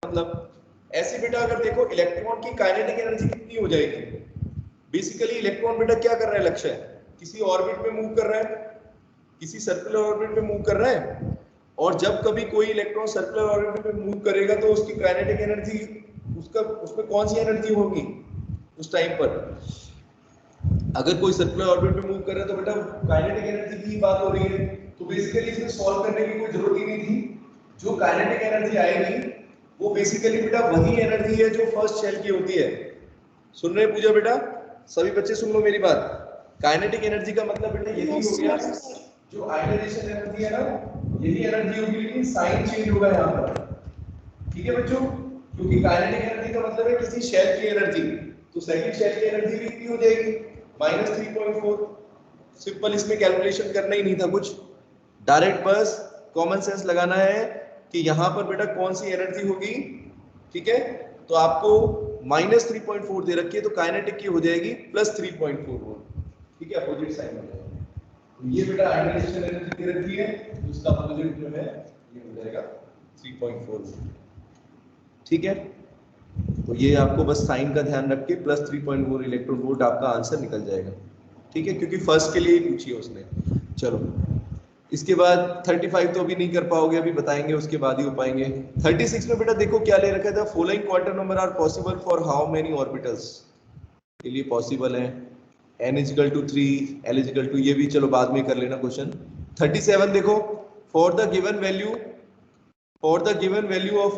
मतलब ऐसे बेटा अगर देखो इलेक्ट्रॉन की काइनेटिक एनर्जी कितनी हो जाएगी। बेसिकली इलेक्ट्रॉन बेटा क्या कर रहा है, लक्ष्य है किसी ऑर्बिट में मूव कर रहा है, किसी सर्कुलर ऑर्बिट में मूव कर रहा है, और जब कभी कोई इलेक्ट्रॉन सर्कुलर ऑर्बिट में मूव करेगा तो उसकी काइनेटिक एनर्जी उसमें कौन सी एनर्जी होगी उस टाइम पर। अगर कोई सर्कुलर ऑर्बिट में मूव कर रहा है तो बेटा काइनेटिक एनर्जी की बात हो रही है। तो बेसिकली इसमें सॉल्व करने की कोई जरूरत ही नहीं थी। जो काइनेटिक एनर्जी आएगी वो बेसिकली बेटा वही एनर्जी है जो फर्स्ट शेल की होती है। सुन रहे पूजा बेटा, सभी बच्चे सुन लो मेरी बात। काइनेटिक एनर्जी का मतलब बेटा यही हो गया, जो आयनाइजेशन एनर्जी है ना यही एनर्जी होगी, लेकिन साइन चेंज होगा यहाँ पर। ठीक है बच्चों, क्योंकि काइनेटिक एनर्जी का मतलब है किसी शेल की एनर्जी, तो सेकंड शेल की एनर्जी भी कितनी हो जाएगी -3.4। सिंपल, इसमें कैलकुलेशन करना ही नहीं था कुछ, डायरेक्ट बस कॉमन सेंस लगाना है कि यहाँ पर बेटा कौन सी एनर्जी होगी। ठीक है, तो आपको -3.4 दे रखी है तो काइनेटिक की हो जाएगी +3.4 वोल्ट। ठीक है, अपोजिट साइन हो जाएगा। तो ये बेटा आयनाइजेशन एनर्जी दे रखी है, तो इसका अपोजिट जो है ये हो जाएगा 3.4 वोल्ट। ठीक है, तो ये आपको बस साइन का ध्यान रख के +3.4 इलेक्ट्रॉन वोल्ट आपका आंसर निकल जाएगा। ठीक है, क्योंकि फर्स्ट के लिए ही पूछी है उसने। चलो इसके बाद 35 तो अभी नहीं कर पाओगे, अभी बताएंगे उसके बाद ही हो पाएंगे। 36 में बेटा देखो क्या ले रखा था, following quantum number are possible for how many orbitals, के लिए पॉसिबल है n = 3, l = 2, ये भी चलो बाद में कर लेना क्वेश्चन। 37 देखो, for the given value of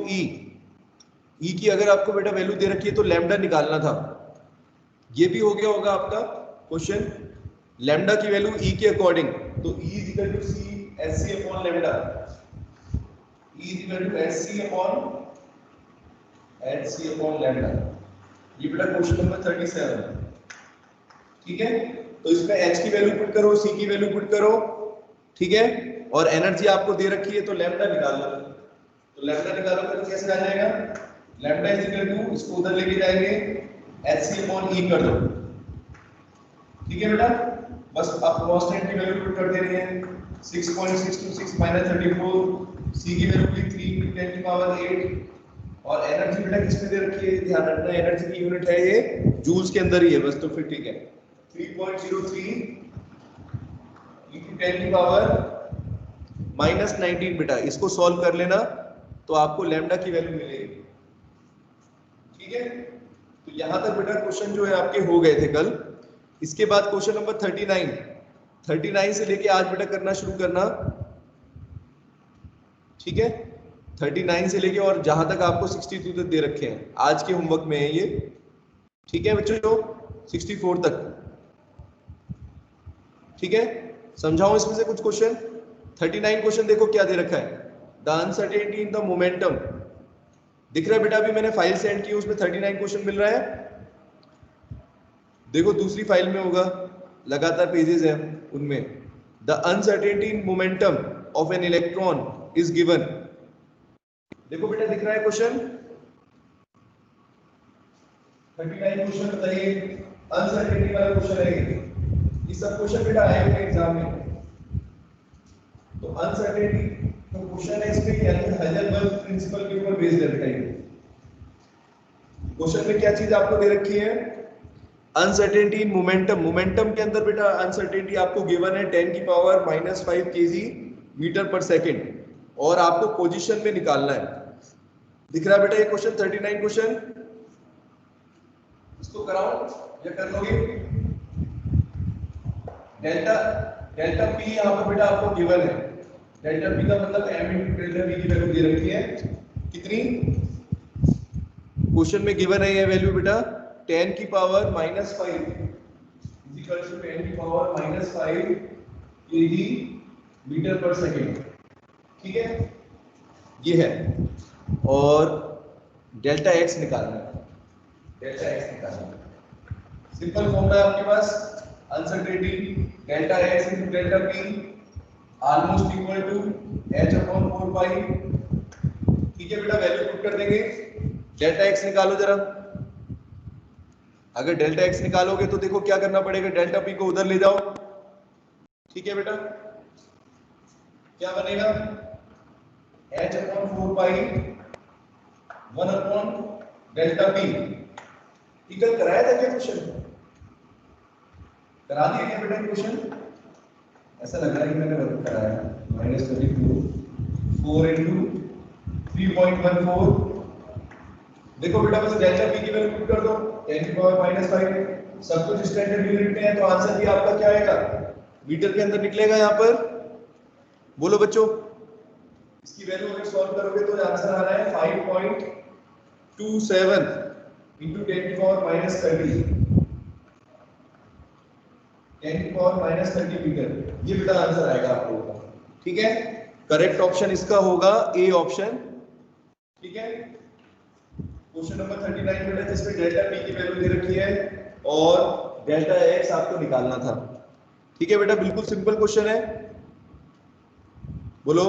E की अगर आपको बेटा वैल्यू दे रखी है तो लैम्डा निकालना था। ये भी हो गया होगा आपका क्वेश्चन, लैम्डा की वैल्यू ई के अकॉर्डिंग, तो E = C SC upon lambda, E = SC upon HC upon lambda. ये बेटा क्वेश्चन नंबर 37। ठीक है, तो इसमें H की वैल्यू पुट करो, C की वैल्यू पुट करो। ठीक है, और एनर्जी आपको दे रखी है तो लैम्डा निकाल लो। तो लैम्डा निकालोगे तो कैसे आ जाएगा, लैम्डा = इसको उधर लेके जाएंगे, HC अपॉन E कर दो। ठीक है बेटा, बस अब कांस्टेंट की वैल्यू पुट कर देनी है, 6.626 - 34, C की वैल्यू भी 3 × 10⁸, और एनर्जी बेटा किसमें दे रखी है, ध्यान रखना एनर्जी की यूनिट है ये जूल्स के अंदर ही है बस, तो फिर ठीक है 3.03 × 10⁻⁻19 बेटा, इसको सॉल्व कर लेना तो आपको लैम्डा की वैल्यू मिलेगी। ठीक है, तो यहां तक बेटा क्वेश्चन जो है आपके हो गए थे कल। इसके बाद क्वेश्चन नंबर 39 से लेके आज बेटा करना शुरू करना। ठीक है, 39 से लेके और जहां तक आपको 62 तक दे रखे हैं आज के होमवर्क में है ये। ठीक है बच्चों, 64 तक। ठीक है, समझाऊं इसमें से कुछ क्वेश्चन। 39 क्वेश्चन देखो क्या दे रखा है, the uncertainty in the momentum. दिख रहा है बेटा, अभी मैंने फाइल सेंड की उसमें 39 क्वेश्चन मिल रहा है। देखो दूसरी फाइल में होगा, लगातार पेजेस हैं उनमें। The uncertainty in momentum of an electron is given. देखो बेटा दिख रहा है क्वेश्चन 39 क्वेश्चन, बताइए अनसर्टेनिटी वाला क्वेश्चन है ये सब क्वेश्चन बेटा आए हुए एग्जाम में। तो अनसर्टेनिटी तो क्वेश्चन है इसमें यानी हाइजेनबर्ग प्रिंसिपल के ऊपर बेस्ड है। क्वेश्चन में क्या चीज आपको दे रखी है, अनसर्टेनिटी इन मोमेंटम। मोमेंटम के अंदर बेटा अनसर्टेनिटी आपको गिवन है 10⁻⁻5 kg मीटर पर सेकंड, और आपको पोजीशन में निकालना है। दिख रहा है बेटा ये क्वेश्चन 39 क्वेश्चन, इसको कराओ या कर लोगे। डेल्टा पी यहाँ पर बेटा आपको गिवन है, डेल्टा पी का मतलब m × डेल्टा v की वैल्यू दे रखी है कितनी, क्वेश्चन में गिवन है ये वैल्यू बेटा 10⁻⁻5 10⁻⁻5 kg मीटर पर सेकंड। ठीक है, ये है, और डेल्टा x निकालना है, डेल्टा x निकालना है। सिंपल फॉर्मूला आपके पास, uncertainty delta x × delta p almost equal to h/4π। ठीक है बेटा, वैल्यू पुट कर देंगे, डेल्टा x निकालो जरा। अगर डेल्टा x निकालोगे तो देखो क्या करना पड़ेगा, डेल्टा p को उधर ले जाओ। ठीक है बेटा, क्या बनेगा h/4π 1 अपॉन डेल्टा पी। ठीक है, कराया था क्या क्वेश्चन? करा दिया क्या बेटा क्वेश्चन? ऐसा लग रहा है कि मैंने गलत कराया। -32 4 इंटू 3.14। देखो बेटा बस डेल्टा पी की वैल्यू पुट कर दो 10 की पावर -5। सब कुछ स्टैंडर्ड यूनिट में है तो आंसर भी आपका क्या आएगा? मीटर के अंदर निकलेगा यहाँ पर। बोलो बच्चों, इसकी वैल्यू अगर सॉल्व करोगे तो आंसर आ रहा है 5.27 इंटू 10 की पावर -30 10 की पावर -30 मीटर। ये बेटा आंसर आएगा आपको। ठीक है, करेक्ट ऑप्शन इसका होगा ए ऑप्शन। ठीक है, क्वेश्चन नंबर 39 बेटा जिसमें डेल्टा पी की वैल्यू दे रखी है और डेल्टा एक्स आपको निकालना था। ठीक है बेटा, बिल्कुल सिंपल क्वेश्चन है। बोलो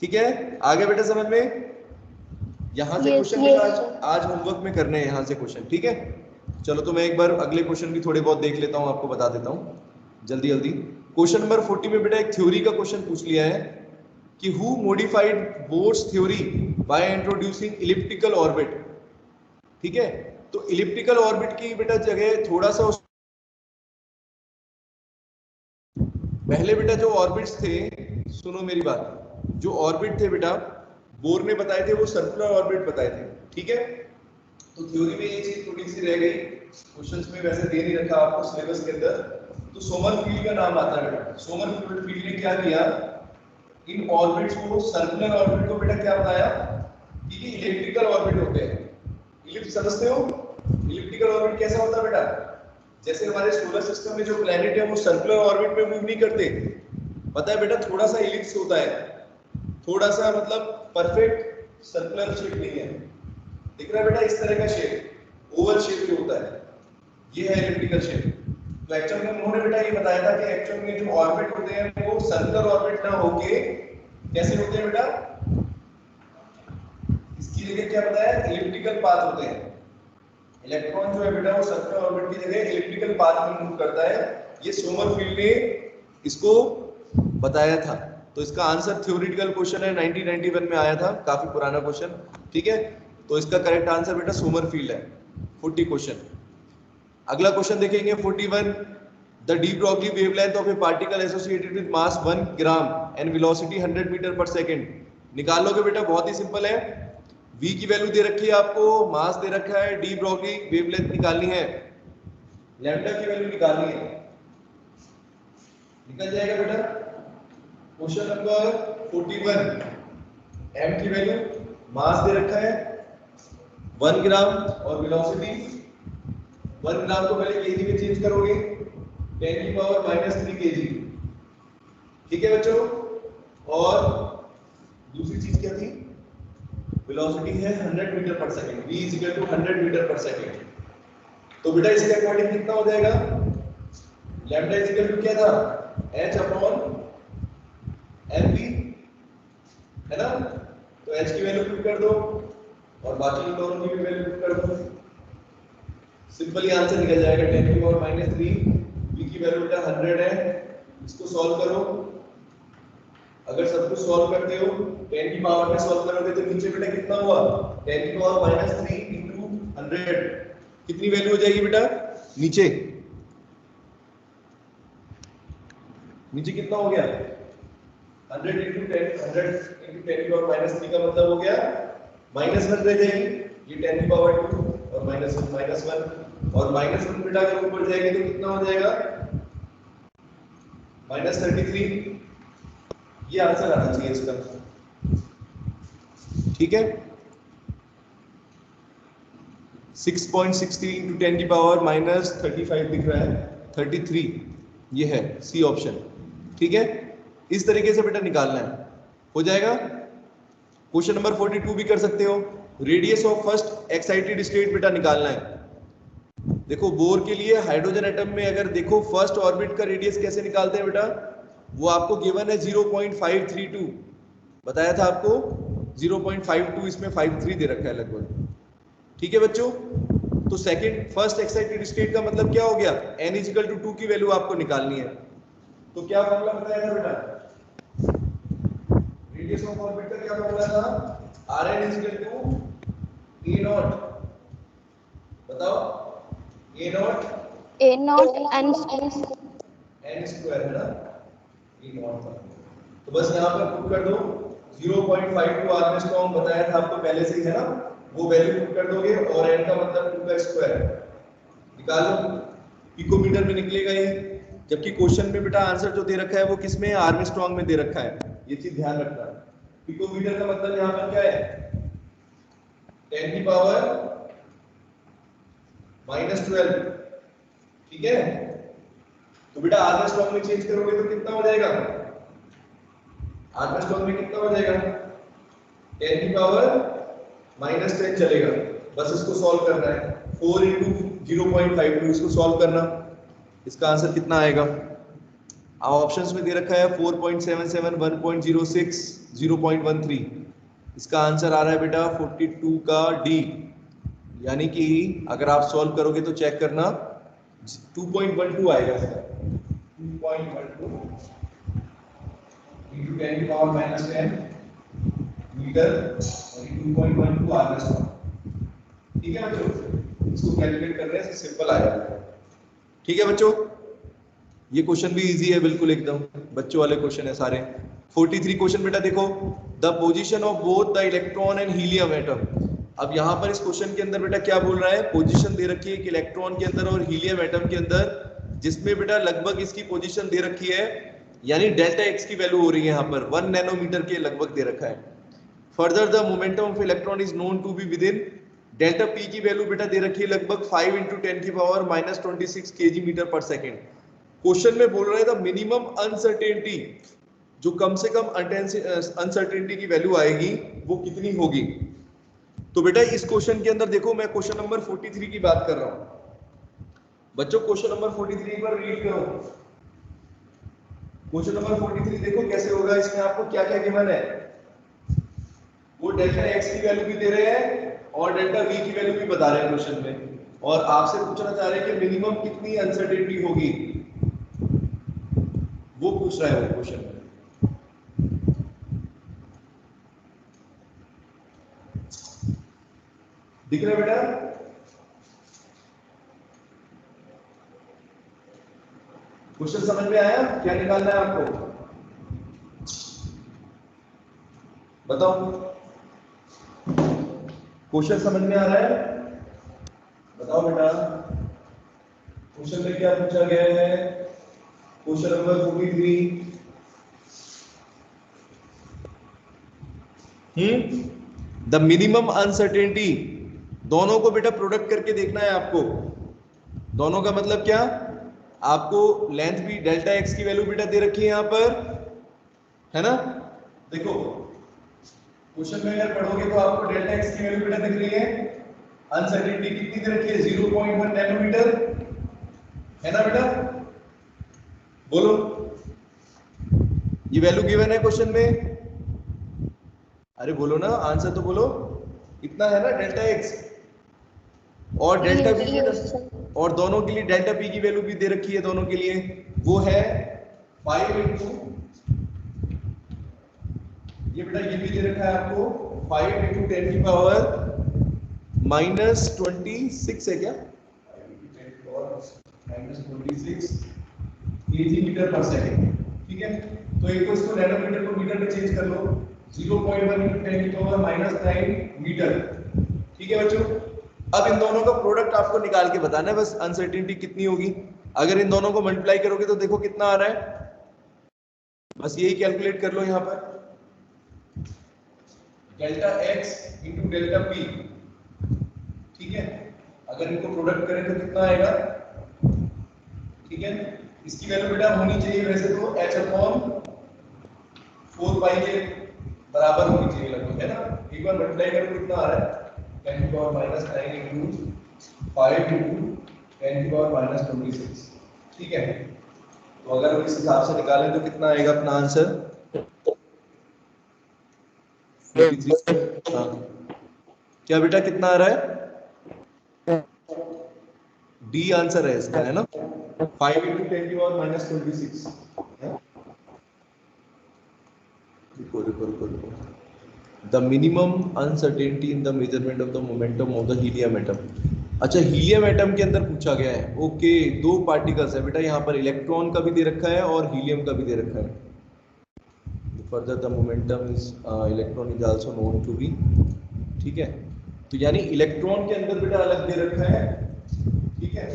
ठीक है, आगे बेटा समझ में? यहां से क्वेश्चन आज होमवर्क में करने हैं यहां से क्वेश्चन। ठीक है, चलो तो मैं एक बार अगले क्वेश्चन भी थोड़े बहुत देख लेता हूं, आपको बता देता हूं जल्दी जल्दी। क्वेश्चन नंबर 40 में बेटा एक थ्योरी का क्वेश्चन पूछ लिया है कि who modified bourse theory by introducing elliptical orbit. ठीक है, तो इलिप्टिकल ऑर्बिट की बेटा जगह थोड़ा सा पहले बेटा जो ऑर्बिट्स थे, सुनो मेरी बात, जो ऑर्बिट थे बेटा बोर ने बताए थे वो सर्कुलर ऑर्बिट बताए थे। ठीक है, तो थ्योरी में ये चीज थोड़ी सी रह गई, क्वेश्चंस में वैसे दे नहीं रखा आपको सिलेबस के अंदर। तो सोमरफील्ड का नाम आता है बेटा। सोमरफील्ड ने क्या किया, इन ऑर्बिट्स को, सर्कुलर ऑर्बिट को बेटा क्या बताया कि ये इलिप्टिकल ऑर्बिट होते हैं। इलिप्स समझते हो? इलिप्टिकल ऑर्बिट कैसा होता है बेटा? जैसे हमारे सोलर सिस्टम में जो प्लैनेट है वो सर्कुलर ऑर्बिट में मूव नहीं करते, पता है बेटा, थोड़ा सा इलिप्स होता है, थोड़ा सा मतलब परफेक्ट सर्कुलर शेप नहीं है। दिख रहा है बेटा, इस तरह का शेप, ओवल शेप जो होता है, ये है इलिप्टिकल शेप। तो एक्चुअल में उन्होंने बेटा ये बताया था कि एक्चुअल में जो ऑर्बिट होते हैं वो सर्कुलर ऑर्बिट ना होके कैसे होते हैं बेटा, इसकी जगह क्या बताया, इलिप्टिकल पाथ होते हैं। इलेक्ट्रॉन जो है बेटा वो सर्कुलर ऑर्बिट की जगह इलिप्टिकल पाथ में मूव करता है। ये सोमरफील्ड ने इसको बताया था। तो इसका आंसर थ्योरेटिकल क्वेश्चन है, 1991 में आया था, काफी पुराना क्वेश्चन। ठीक है, तो इसका करेक्ट आंसर बेटा सोमरफील्ड है। 40 क्वेश्चन। अगला क्वेश्चन देखेंगे 41। The de Broglie wavelength of a particle associated with mass 1 gram and velocity 100 metre per second. निकालोगे बेटा, बहुत ही सिंपल है। v की वैल्यू दे रखी है आपको, मास दे रखा है, डी ब्रॉगली वेवलेंथ निकालनी है, लैम्डा की वैल्यू निकालनी है, निकल जाएगा बेटा। क्वेश्चन नंबर 41, m की वैल्यू, मास दे रखा है 1 ग्राम और वेलोसिटी 1 ग्राम को पहले केजी में चेंज करोगे 10 की पावर -3 केजी। ठीक है बच्चों, और दूसरी चीज क्या थी, वेलोसिटी है 100 metre per second, v = 100 metre per second. तो बेटा इसके अकॉर्डिंग कितना हो जाएगा, लैम्डा = क्या था, h अपॉन mv, है ना। तो h की वैल्यू पुट कर दो और बाकी दोनों की भी वैल्यू पुट कर दो, सिंपली आंसर निकल जाएगा 10 की पावर -3, v की वैल्यू बेटा 100 है। इसको सॉल्व करो, अगर सब कुछ सॉल्व करते हो 10 की पावर में सॉल्व करोगे तो नीचे बेटा कितना हुआ, 10 की पावर -3 इंटू 100, कितनी वैल्यू हो जाएगी बेटा, नीचे नीचे कितना हो गया, 100 इंटू 10, 100 इंटू 10 की पावर -3 का मतलब हो गया -1 रह जाएगी, ये 10 की पावर 2 और -1 और -1 बेटा अगर ऊपर जाएगी तो कितना हो जाएगा, -33। ये आंसर आना चाहिए इसका। ठीक है, 6.60 इंटू 10 की पावर -35 दिख रहा है, 33, ये है सी ऑप्शन। ठीक है, इस तरीके से बेटा निकालना है, हो जाएगा। क्वेश्चन नंबर 42 भी कर सकते हो, radius of first excited state बेटा निकालना है। देखो बोर के लिए हाइड्रोजन एटम में अगर देखो फर्स्ट ऑर्बिट का रेडियस कैसे निकालते हैं बेटा, वो आपको गिवन है 0.532, बताया था आपको 0.52, इसमें 53 दे रखा है लगभग। ठीक है बच्चों, तो सेकंड फर्स्ट एक्साइटेड स्टेट का मतलब क्या हो गया, n = 2 की वैल्यू आपको निकालनी है। तो क्या फॉर्मूला बताया था बेटा, रेडियस ऑफ ऑर्बिट का क्या फॉर्मूला था, Rn is equal to A naught, बताओ A naught A naught n square है ना, A naught था। तो बस यहाँ पर पुट कर दो 0.52 आर्मस्ट्रॉन्ग बताया था आपको पहले से ही है ना, वो वैल्यू पुट कर दोगे और n का मतलब 2 का स्क्वायर निकाल लो, पिकोमीटर में निकलेगा ये। जबकि क्वेश्चन में बेटा आंसर जो दे रखा है वो किस में है, आर्मस्ट्रॉन्ग में दे रखा है, ये चीज ध्यान रखना। पिकोमीटर का मतलब यहाँ पर क्या है, 10 की पावर -12, ठीक है। तो बेटा आर्मस्ट्रॉन्ग में चेंज करोगे तो कितना हो जाएगा, आर्मस्ट्रॉन्ग में कितना हो जाएगा, 10 की पावर -10 चलेगा। बस इसको सॉल्व करना है, 4 × 0.52 इसको सॉल्व करना, इसका आंसर कितना आएगा। अब ऑप्शंस में दे रखा है 4.77, 1.06, 0.13, इसका आंसर आ रहा है बेटा 42 का डी। यानी कि अगर आप सॉल्व करोगे तो चेक करना 2.12 आएगा इसका, 2.12 into 10 की पावर -10 मीटर और 2.12 आर्मस्ट्रॉन्ग, ठीक है बच्चों। इसको कैलकुलेट करने से सिंपल आया, ठीक है बच्चों। ये क्वेश्चन भी इजी है बिल्कुल एकदम, बच्चों वाले क्वेश्चन है सारे। 43 क्वेश्चन बेटा देखो, the position of both the electron and helium atom. अब यहाँ पर इस क्वेश्चन के अंदर बेटा क्या बोल रहा है, पोजीशन दे रखी है कि इलेक्ट्रॉन के अंदर और हीलियम एटम के अंदर, जिसमें बेटा लगभग इसकी पोजीशन दे रखी है, यानी डेल्टा एक्स की वैल्यू हो रही है यहाँ पर 1 नैनोमीटर के लगभग दे रखा है। Further the momentum of electron is known to be within, delta p की वैल्यू बेटा दे रखी है लगभग 5 × 10 की power -26 kg metre per second. Question में बोल रहा है द मिनिमम अनसर्टेनिटी, जो कम से कम अनसर्टेनिटी की वैल्यू आएगी वो कितनी होगी। तो बेटा इस क्वेश्चन के अंदर देखो, मैं क्वेश्चन नंबर 43 की बात कर रहा हूं बच्चों। क्वेश्चन नंबर 43 एक बार रीड करो। क्वेश्चन नंबर 43 देखो कैसे होगा, इसमें आपको क्या क्या गिवन है, वो डेल्टा एक्स की वैल्यू भी दे रहे हैं और डेल्टा वी की वैल्यू भी बता रहे हैं क्वेश्चन में, और आपसे पूछना चाह रहे हैं कि मिनिमम कितनी अनसर्टेनिटी होगी, वो पूछ रहा है वो क्वेश्चन में। दिख रहा है बेटा, क्वेश्चन समझ में आया, क्या निकालना है आपको बताओ, क्वेश्चन समझ में आ रहा है, बताओ बेटा। क्वेश्चन में क्या पूछा गया है, question number 43, the minimum uncertainty, दोनों को बेटा प्रोडक्ट करके देखना है आपको। दोनों का मतलब क्या, आपको लेंथ भी डेल्टा एक्स की वैल्यू बेटा दे रखी है यहाँ पर, है ना। देखो क्वेश्चन में अगर पढ़ोगे तो आपको डेल्टा एक्स की वैल्यू बेटा दिख रही है, अनसर्टेनिटी कितनी दे रखी है 0.1 नैनोमीटर, है ना बेटा, बोलो ये वैल्यू गिवन है क्वेश्चन में, अरे बोलो ना, आंसर तो बोलो, इतना है ना डेल्टा एक्स, और डेल्टा पी, और दोनों के लिए डेल्टा पी की वैल्यू भी दे रखी है दोनों के लिए, वो है 5 × ये बेटा ये भी दे रखा है आपको 5 × 10 की पावर -26 है क्या, -26 kg मीटर पर सेकेंड, ठीक है। तो एक को इसको नैनोमीटर को मीटर में चेंज कर लो, 0.1 × 10 की पावर -9 मीटर, ठीक है बच्चों। अब इन दोनों का प्रोडक्ट आपको निकाल के बताना है बस, अनसर्टेनिटी कितनी होगी। अगर इन दोनों को मल्टीप्लाई करोगे तो देखो कितना आ रहा है, बस यही कैलकुलेट कर लो यहाँ पर, delta x into delta P, ठीक है। अगर इनको प्रोडक्ट करें तो कितना आएगा, ठीक है। इसकी वैल्यू बेटा होनी चाहिए वैसे तो h/4 के बराबर होनी चाहिए लगभग, है ना। एक बार मल्टीप्लाई करो कितना आ रहा है, 10 की पावर -9 × 5 × 10 की पावर -26, ठीक है। तो अगर हम इस हिसाब से निकालें तो कितना आएगा अपना आंसर, 43। हाँ क्या बेटा कितना आ रहा है, डी आंसर है इसका, है ना, 5 × 10 की पावर -26। रुको रुको रुको रुको, the minimum uncertainty in the measurement of the momentum of the helium atom. अच्छा, हीलियम एटम के अंदर पूछा गया है। ओके, दो पार्टिकल्स है बेटा, यहाँ पर इलेक्ट्रॉन का भी दे रखा है और हीलियम का भी दे रखा है। Further the momentum is electron is also known to be, ठीक है। तो यानी इलेक्ट्रॉन के अंदर बेटा अलग दे रखा है, ठीक है।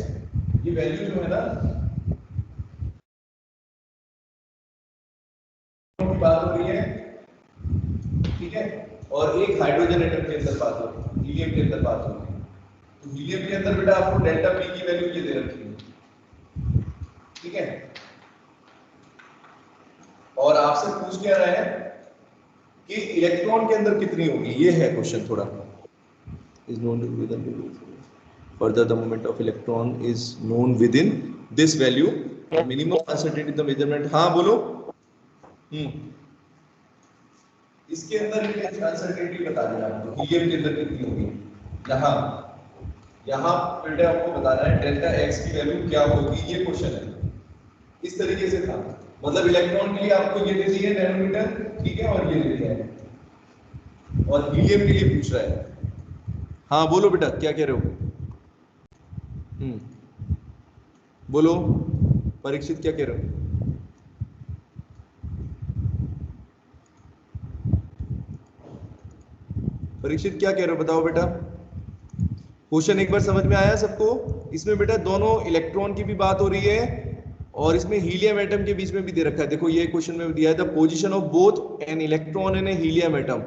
ये वैल्यू जो है ना, बात हो रही है, ठीक है। और एक हाइड्रोजन एटम के अंदर बात हो रही है, हीलियम के अंदर बात हो रही है। तो हीलियम के अंदर बेटा आपको डेल्टा पी की वैल्यू ये दे रखी है, ठीक है। और आपसे पूछ क्या रहा है कि इलेक्ट्रॉन के अंदर कितनी होगी, ये है क्वेश्चन थोड़ा। Is known with in further the moment of electron is known with in this value, minimum uncertainty the measurement. हाँ बोलो। इसके अंदर अनसर्टेनिटी बता देना आपको, हीलियम के अंदर कितनी होगी। यहाँ बेटा आपको बताना है डेल्टा एक्स की वैल्यू क्या होगी, ये क्वेश्चन है। इस तरीके से था, मतलब इलेक्ट्रॉन के लिए आपको ये दे दिए नैनोमीटर, ठीक है, और ये दे दिया है, और हीलियम के लिए पूछ रहा है। हाँ बोलो बेटा, क्या कह रहे हो? बोलो परीक्षित, क्या कह रहे हो? परीक्षित क्या कह रहे हो, बताओ बेटा। क्वेश्चन एक बार समझ में आया सबको? इसमें बेटा दोनों इलेक्ट्रॉन की भी बात हो रही है और इसमें हीलियम एटम के बीच में भी दे रखा है। देखो ये क्वेश्चन में दिया है the position of both an electron and A helium atom.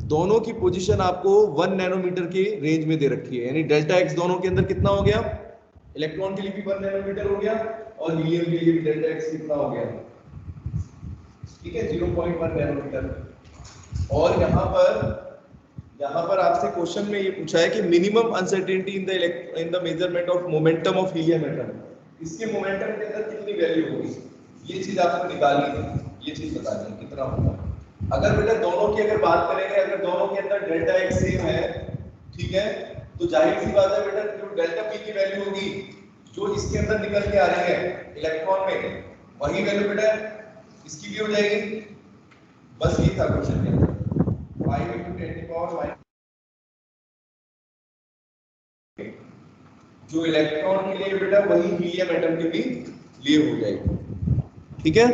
दोनों की पोजीशन आपको 1 नैनोमीटर के रेंज में दे रखी है, यानी डेल्टा एक्स दोनों के अंदर कितना हो गया? इलेक्ट्रॉन के लिए भी 1 नैनोमीटर हो गया और हीलियम के लिए भी डेल्टा एक्स कितना हो गया? ठीक है, 0.1 नैनोमीटर। और यहाँ पर आपसे क्वेश्चन में ये पूछा है कि minimum uncertainty in the measurement of momentum of helium atom. इसके मोमेंटम के अंदर कितनी वैल्यू होगी, ये चीज आपको निकालनी है, ये चीज बतानी है कितना होगा। अगर बेटा दोनों की अगर बात करेंगे, अगर दोनों के अंदर डेल्टा एक्स सेम है, ठीक है, तो जाहिर सी बात है बेटा जो डेल्टा पी की वैल्यू होगी जो इसके अंदर निकल के आ रही है इलेक्ट्रॉन में, वही वैल्यू बेटा इसकी भी हो जाएगी। बस ये था क्वेश्चन के अंदर, 5 × 10⁻⁻⁻, जो इलेक्ट्रॉन के लिए बेटा वही हीलियम एटम के भी लिए हो जाएगी, ठीक है।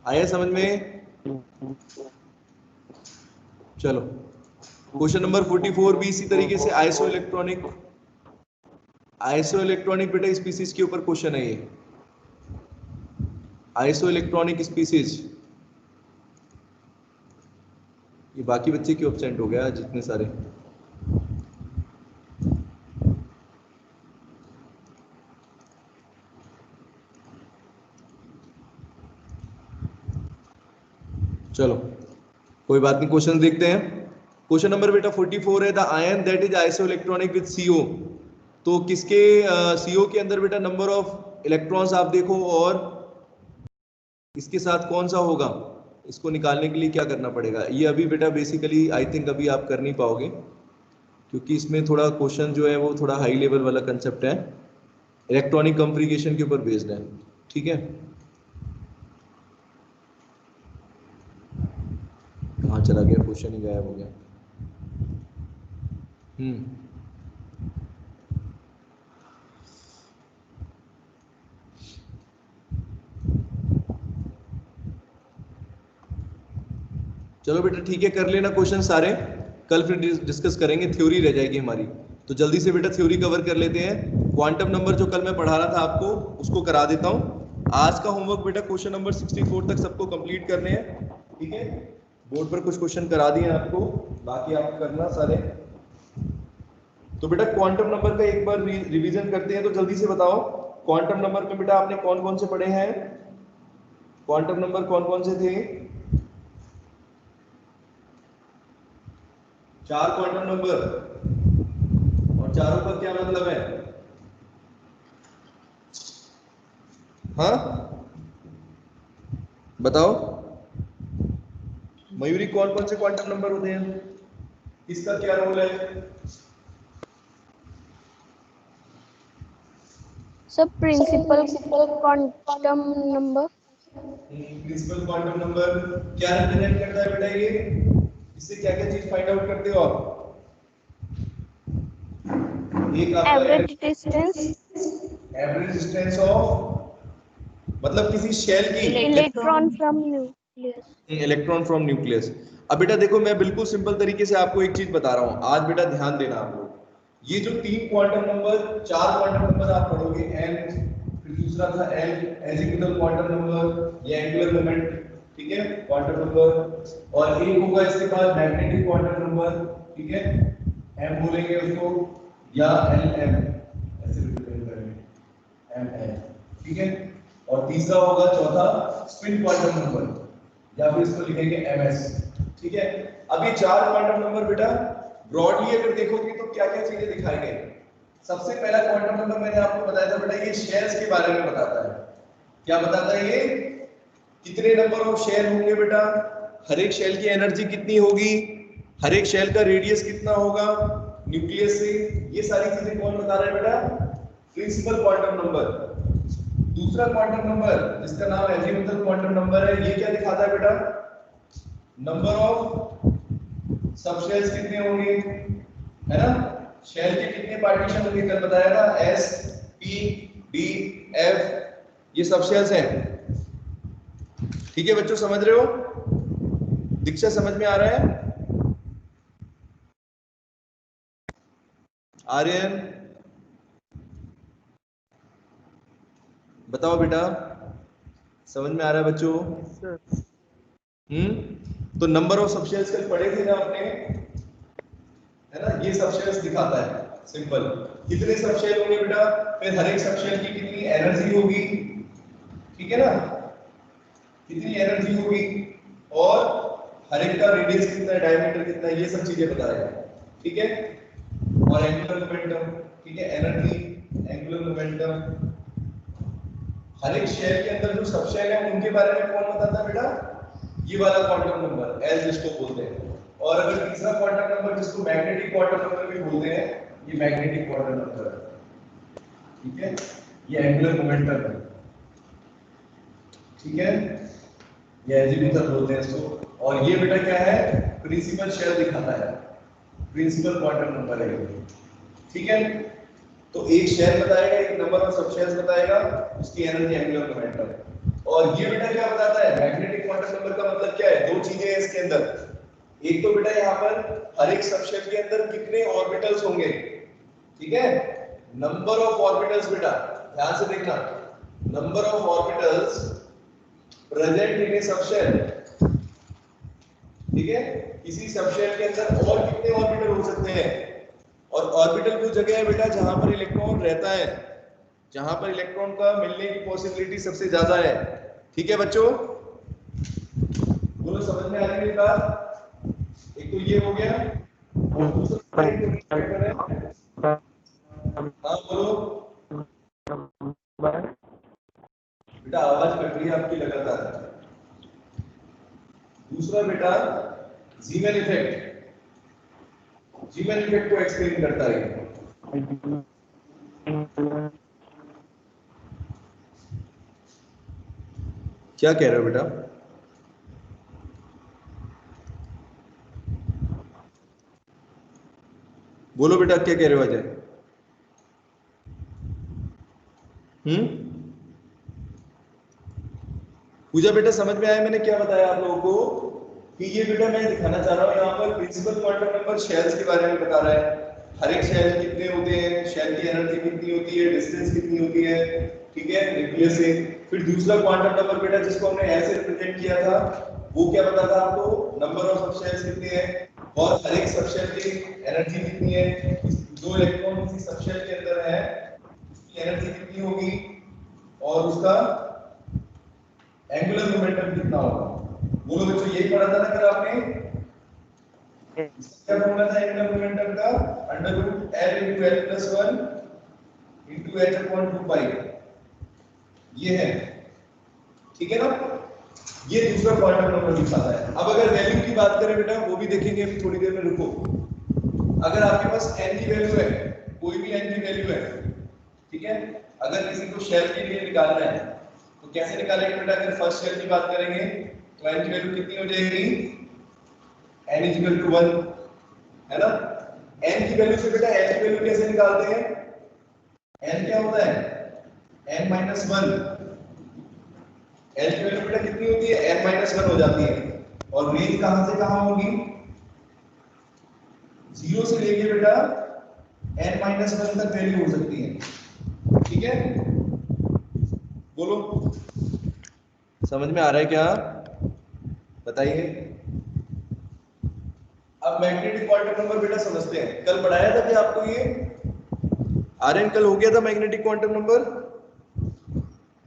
आया समझ में? चलो क्वेश्चन नंबर 44 भी इसी तरीके से आइसो इलेक्ट्रॉनिक बेटा स्पीसीज के ऊपर क्वेश्चन है। ये आइसो इलेक्ट्रॉनिक स्पीसीज, ये बाकी बच्चे क्यों एब्सेंट हो गया जितने सारे? चलो कोई बात नहीं, क्वेश्चन देखते हैं। क्वेश्चन नंबर बेटा 44 है, the ion that is iso electronic with CO। तो किसके CO के अंदर बेटा नंबर ऑफ इलेक्ट्रॉन्स आप देखो और इसके साथ कौन सा होगा, इसको निकालने के लिए क्या करना पड़ेगा। ये अभी बेटा बेसिकली आई थिंक अभी आप कर नहीं पाओगे, क्योंकि इसमें थोड़ा क्वेश्चन जो है वो थोड़ा हाई लेवल वाला कंसेप्ट है, इलेक्ट्रॉनिक कॉन्फ़िगरेशन के ऊपर बेस्ड है, ठीक है। कहाँ चला गया क्वेश्चन, ही गायब हो गया। चलो बेटा ठीक है, कर लेना क्वेश्चन सारे, कल फिर डिस्कस करेंगे, थ्योरी रह जाएगी हमारी। तो जल्दी से बेटा थ्योरी कवर कर लेते हैं। क्वांटम नंबर जो कल मैं पढ़ा रहा था आपको उसको करा देता हूँ। आज का होमवर्क बेटा क्वेश्चन नंबर 64 तक सबको कंप्लीट करने हैं, ठीक है। बोर्ड पर कुछ क्वेश्चन करा दिए आपको, बाकी आप करना सारे। तो बेटा क्वांटम नंबर का एक बार रिवीजन करते हैं, तो जल्दी से बताओ क्वांटम नंबर में बेटा आपने कौन कौन से पढ़े हैं? क्वांटम नंबर कौन कौन से थे? 4 क्वांटम नंबर, और चारों का क्या मतलब है? हाँ बताओ मयूरी, कौन कौन से क्वांटम नंबर होते हैं, इसका क्या रोल है? सब principal quantum number. Principal quantum number क्या रिप्रेजेंट करता है बेटा ये? इससे क्या क्या चीज फाइंड आउट करते हो आप? एक आपका average distance, average distance of, मतलब किसी शेल की electron from nucleus. Electron from nucleus. अब बेटा देखो मैं बिल्कुल सिंपल तरीके से आपको एक चीज बता रहा हूं, आज बेटा ध्यान देना आप लोग। ये जो 3 क्वांटम नंबर, 4 क्वांटम नंबर आप पढ़ोगे, n, फिर दूसरा था l, एजिमुथल क्वांटम नंबर, ये एंगुलर मोमेंट, ठीक है, क्वांटम नंबर, और एक होगा इसके बाद मैग्नेटिक क्वांटम नंबर, ठीक है, m बोलेंगे उसको, या lm, ऐसे रिप्रेजेंट करेंगे ml, ठीक है, और तीसरा होगा चौथा स्पिन क्वांटम नंबर, या फिर इसको लिखेंगे ms, ठीक है। अब ये 4 क्वांटम नंबर बेटा ब्रॉडली अगर देखोगे तो क्या क्या चीजें दिखाई गई। सबसे पहला क्वांटम नंबर मैंने आपको बताया था बेटा, ये शेल्स के बारे में बताता है। क्या बताता है ये? कितने नंबर ऑफ शेल होंगे बेटा, हर एक शेल की एनर्जी कितनी होगी, हर एक शेल का रेडियस कितना होगा न्यूक्लियस से, ये सारी चीजें कौन बता रहा है बेटा? Principal quantum number. दूसरा क्वांटम नंबर जिसका नाम एजीमुथल क्वांटम नंबर है, ये क्या दिखाता है बेटा? नंबर ऑफ सबशेल्स कितने होंगे, है ना, शेल के कितने पार्टीशन होंगे, कल बताया था, एस, पी, डी, एफ, ये सबशेल्स हैं। ठीक है बच्चों, समझ रहे हो? दीक्षा समझ में आ रहा है? आर्यन बताओ बेटा, समझ में आ रहा है बच्चों? तो नंबर ऑफ सबशेल्स कल पढ़े थे ना आपने, है ना, ये सबशेल्स दिखाता है, सिंपल। कितने सबशेल होंगे बेटा, फिर हर एक सबशेल की कितनी एनर्जी होगी, ठीक है ना, कितनी एनर्जी होगी, और हर एक का रेडियस कितना है, डायमीटर कितना है, ये सब चीजें बताएगा, ठीक है। और एंगुलर मोमेंटम, ठीक है, एनर्जी, एंगुलर मोमेंटम, हर एक शेल के अंदर जो सबशेल है उनके बारे में कौन बताता है बेटा? ये वाला क्वांटम नंबर, एल जिसको बोलते हैं। और अगर तीसरा क्वांटम नंबर जिसको मैग्नेटिक क्वांटम नंबर भी बोलते हैं, ये मैग्नेटिक क्वांटम नंबर है, ठीक है, ये एंगुलर मोमेंटम है, ठीक है, ये एजीमुथल बोलते हैं इसको। और ये बेटा क्या है? प्रिंसिपल शेल दिखाता है, प्रिंसिपल क्वांटम नंबर है, ठीक है। तो एक शेल बताएगा, एक नंबर ऑफ सबशेल्स बताएगा, उसकी एनर्जी, एंगुलर मोमेंटम। और ये बेटा क्या बताता है? मैग्नेटिक क्वांटम नंबर का मतलब क्या है? दो चीजें हैं इसके अंदर। एक तो बेटा यहाँ पर हर एक सबशेल के अंदर कितने ऑर्बिटल्स होंगे, ठीक है, नंबर ऑफ ऑर्बिटल्स बेटा, ध्यान से देखना, number of orbitals present in A subshell, ठीक है, किसी सबशेल के अंदर और कितने ऑर्बिटल हो सकते हैं। और ऑर्बिटल वो जगह है बेटा जहां पर इलेक्ट्रॉन रहता है, जहां पर इलेक्ट्रॉन का मिलने की पॉसिबिलिटी सबसे ज्यादा है, ठीक है बच्चों, बोलो समझ में आ रही है बात? एक तो ये हो गया, और दूसरा हाँ बोलो बेटा, आवाज कट रही है आपकी लगातार। दूसरा बेटा जीमेन इफेक्ट, जीमेन इफेक्ट को एक्सप्लेन करता है। क्या कह रहे हो बेटा? बोलो बेटा, क्या कह रहे हो अजय? पूजा बेटा, समझ में आया मैंने क्या बताया आप लोगों को? कि ये बेटा मैं दिखाना चाह रहा हूँ, यहाँ पर प्रिंसिपल क्वांटम नंबर शेल्स के बारे में बता रहा है, हर एक शेल कितने होते हैं, शेल की एनर्जी कितनी होती है, डिस्टेंस कितनी होती है, ठीक है, न्यूक्लियस से। फिर दूसरा क्वांटम नंबर बेटा जिसको हमने ऐसे रिप्रेजेंट किया था, वो क्या बताता है आपको? नंबर ऑफ सबशेल्स कितने हैं, और हर एक सबशेल की एनर्जी कितनी है, दो इलेक्ट्रॉन किसी सबशेल के अंदर है, उसकी एनर्जी कितनी होगी, और उसका एंगुलर मोमेंटम कितना होगा। बोलो बच्चों, यही पढ़ा था ना कल आपने? क्या फॉर्मूला था एंगुलर मोमेंटम का? √L × L + 1 × h/2 पाई, ये है, ठीक है ना। ये दूसरा क्वांटम नंबर दिखाता है। अब अगर वैल्यू की बात करें बेटा, वो भी देखेंगे अभी थोड़ी देर में, रुको। अगर आपके पास n की वैल्यू है, कोई भी n की वैल्यू है, ठीक है, अगर किसी को शेल के लिए निकालना है तो कैसे निकालेंगे बेटा? अगर फर्स्ट शेल की बात करेंगे तो n की वैल्यू कितनी हो जाएगी? n इक्वल टू 1, है ना? n की वैल्यू से बेटा n की वैल्यू कैसे निकालते हैं? n क्या होता है? n minus 1। n की वैल्यू बेटा कितनी होती है? n माइनस 1 हो जाती है। और रेंज कहां से कहां होगी? 0 से लेके बेटा n माइनस 1 तक वैल्यू हो सकती है। ठीक है, बोलो समझ में आ रहा है क्या? बताइए। अब मैग्नेटिक क्वांटम नंबर बेटा समझते हैं। कल पढ़ाया था कि आपको ये आर्यन, कल हो गया था मैग्नेटिक क्वांटम नंबर?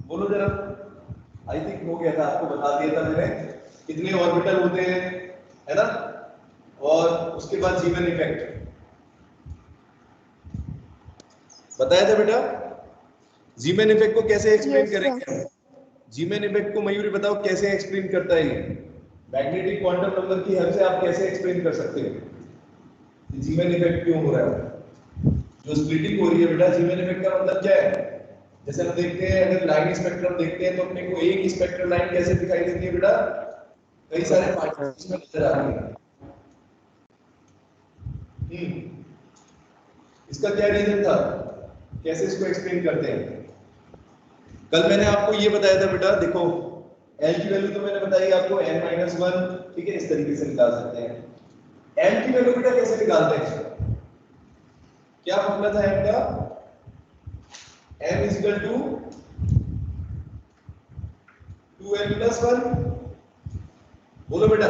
बोलो जरा। आई थिंक हो गया था, आपको बता दिया था मैंने कितने ऑर्बिटल होते हैं, है ना? और उसके बाद जीवन इफेक्ट बताया था बेटा। जीमेन इफेक्ट को कैसे एक्सप्लेन Yes, करेंगे sir. हम? जीमेन इफेक्ट को मयूरी बताओ कैसे एक्सप्लेन करता है ये? मैग्नेटिक क्वांटम नंबर की हेल्प से आप कैसे एक्सप्लेन कर सकते हो कि जीमेन इफेक्ट क्यों हो रहा है? जो स्प्लिटिंग हो रही है बेटा, जीमेन इफेक्ट का मतलब क्या है? जैसे हम देखते हैं, अगर लाइन स्पेक्ट्रम देखते हैं तो अपने को एक ही स्पेक्ट्रल लाइन कैसे दिखाई देती है बेटा? कई सारे पार्टिकल्स इसमें नजर आ रहे हैं। इसका क्या रीजन था? कैसे इसको एक्सप्लेन करते हैं? कल मैंने आपको ये बताया था बेटा, देखो n की वैल्यू तो मैंने बताई आपको n-1, ठीक है, इस तरीके से निकाल सकते हैं। n की वैल्यू बेटा कैसे निकालते हैं? क्या फॉर्मूला था n का? m is equal to 2n plus 1। बोलो बेटा,